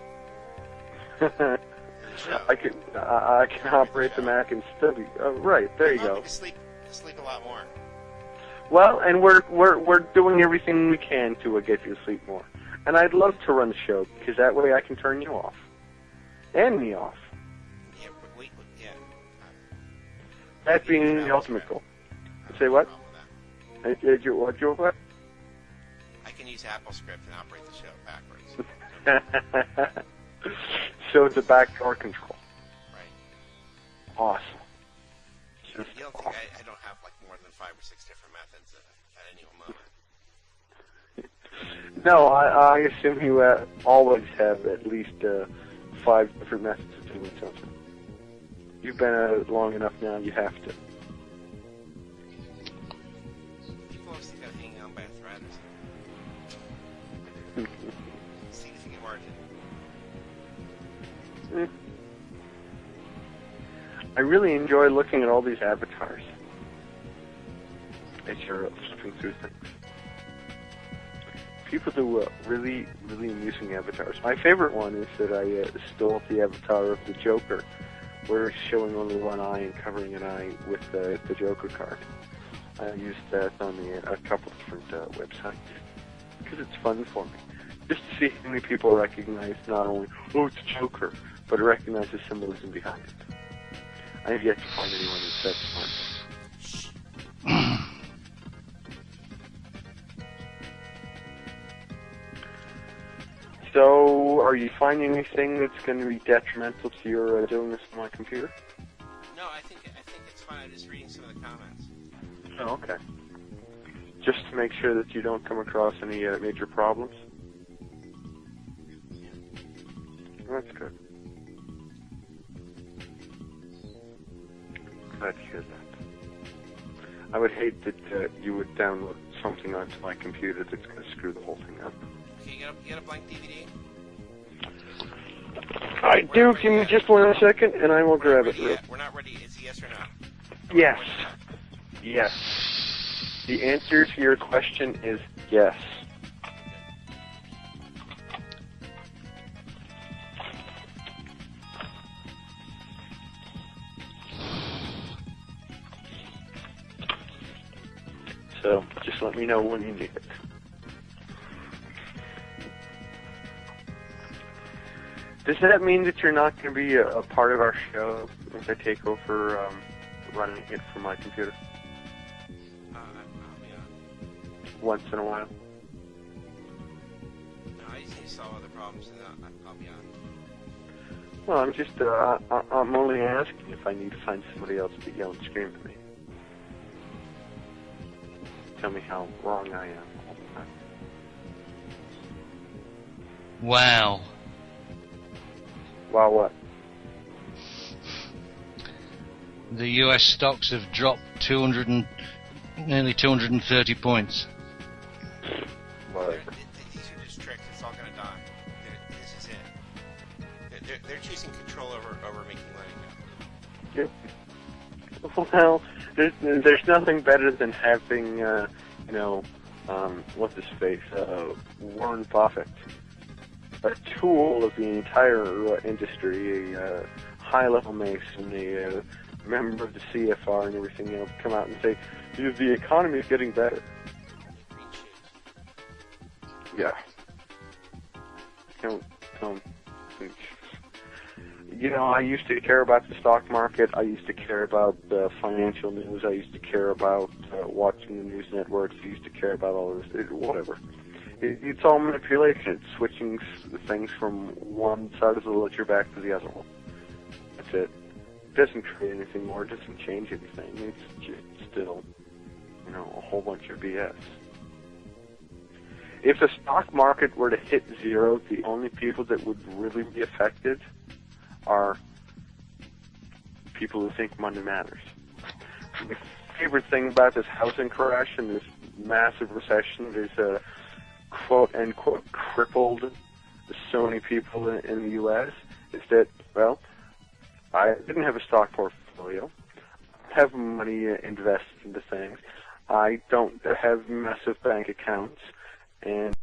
I can operate the Mac and still be right. There you go. Sleep a lot more. Well, and we're doing everything we can to get you to sleep more. And I'd love to run the show, because that way I can turn you off and me off. Yeah. That being the ultimate goal. Say what? What? I can use AppleScript and operate the show backwards. So it's a backdoor control. Right. Awesome. You don't think I don't have like more than 5 or 6 different methods at any moment? No, I assume you always have at least 5 different methods of doing something. You've been at it long enough now, you have to. People always think I'm hanging on by a thread or something. Significant margin. I really enjoy looking at all these avatars as you're flipping through things. People do really, really amusing avatars. My favorite one is that I stole the avatar of the Joker, where it's showing only one eye and covering an eye with the Joker card. I used that on a couple different websites because it's fun for me. Just to see how many people recognize not only, oh, it's Joker, but recognize the symbolism behind it. I have yet to find anyone who's that smart. So, are you finding anything that's going to be detrimental to your doing this on my computer? No, I think it's fine. I'm just reading some of the comments. Oh, okay. Just to make sure that you don't come across any major problems? That's good. Glad to hear that. I would hate that you would download something onto my computer that's going to screw the whole thing up. Okay, you got a blank DVD? I do. Give me just 1 second, and I will grab it. We're not ready. Is it yes or no? Yes. Yes. The answer to your question is yes. So, just let me know when you need it. Does that mean that you're not going to be a part of our show if I take over running it from my computer? Once in a while? I just need to solve other problems, and I'll be on. Well, I'm just, I'm only asking if I need to find somebody else to yell and scream at me. Tell me how wrong I am all the time. Wow. Wow, what? The US stocks have dropped nearly 230 points. Whatever. These are just tricks. It's all going to die. This is it. They're choosing control over making money now. Yep. Well, there's nothing better than having, what's his face, Warren Buffett, a tool of the entire industry, a high-level mason, a member of the CFR and everything else, come out and say, the economy is getting better. Yeah. Don't think. I used to care about the stock market. I used to care about financial news. I used to care about watching the news networks. I used to care about all this. Whatever. It's all manipulation. It's switching things from one side of the ledger back to the other one. That's it. It doesn't create anything more. It doesn't change anything. It's still, a whole bunch of BS. If the stock market were to hit zero, the only people that would really be affected are people who think money matters. My favorite thing about this housing crash and this massive recession, there's quote-unquote crippled so many people in the U.S., is that, well, I didn't have a stock portfolio. I have money invested into things. I don't have massive bank accounts. And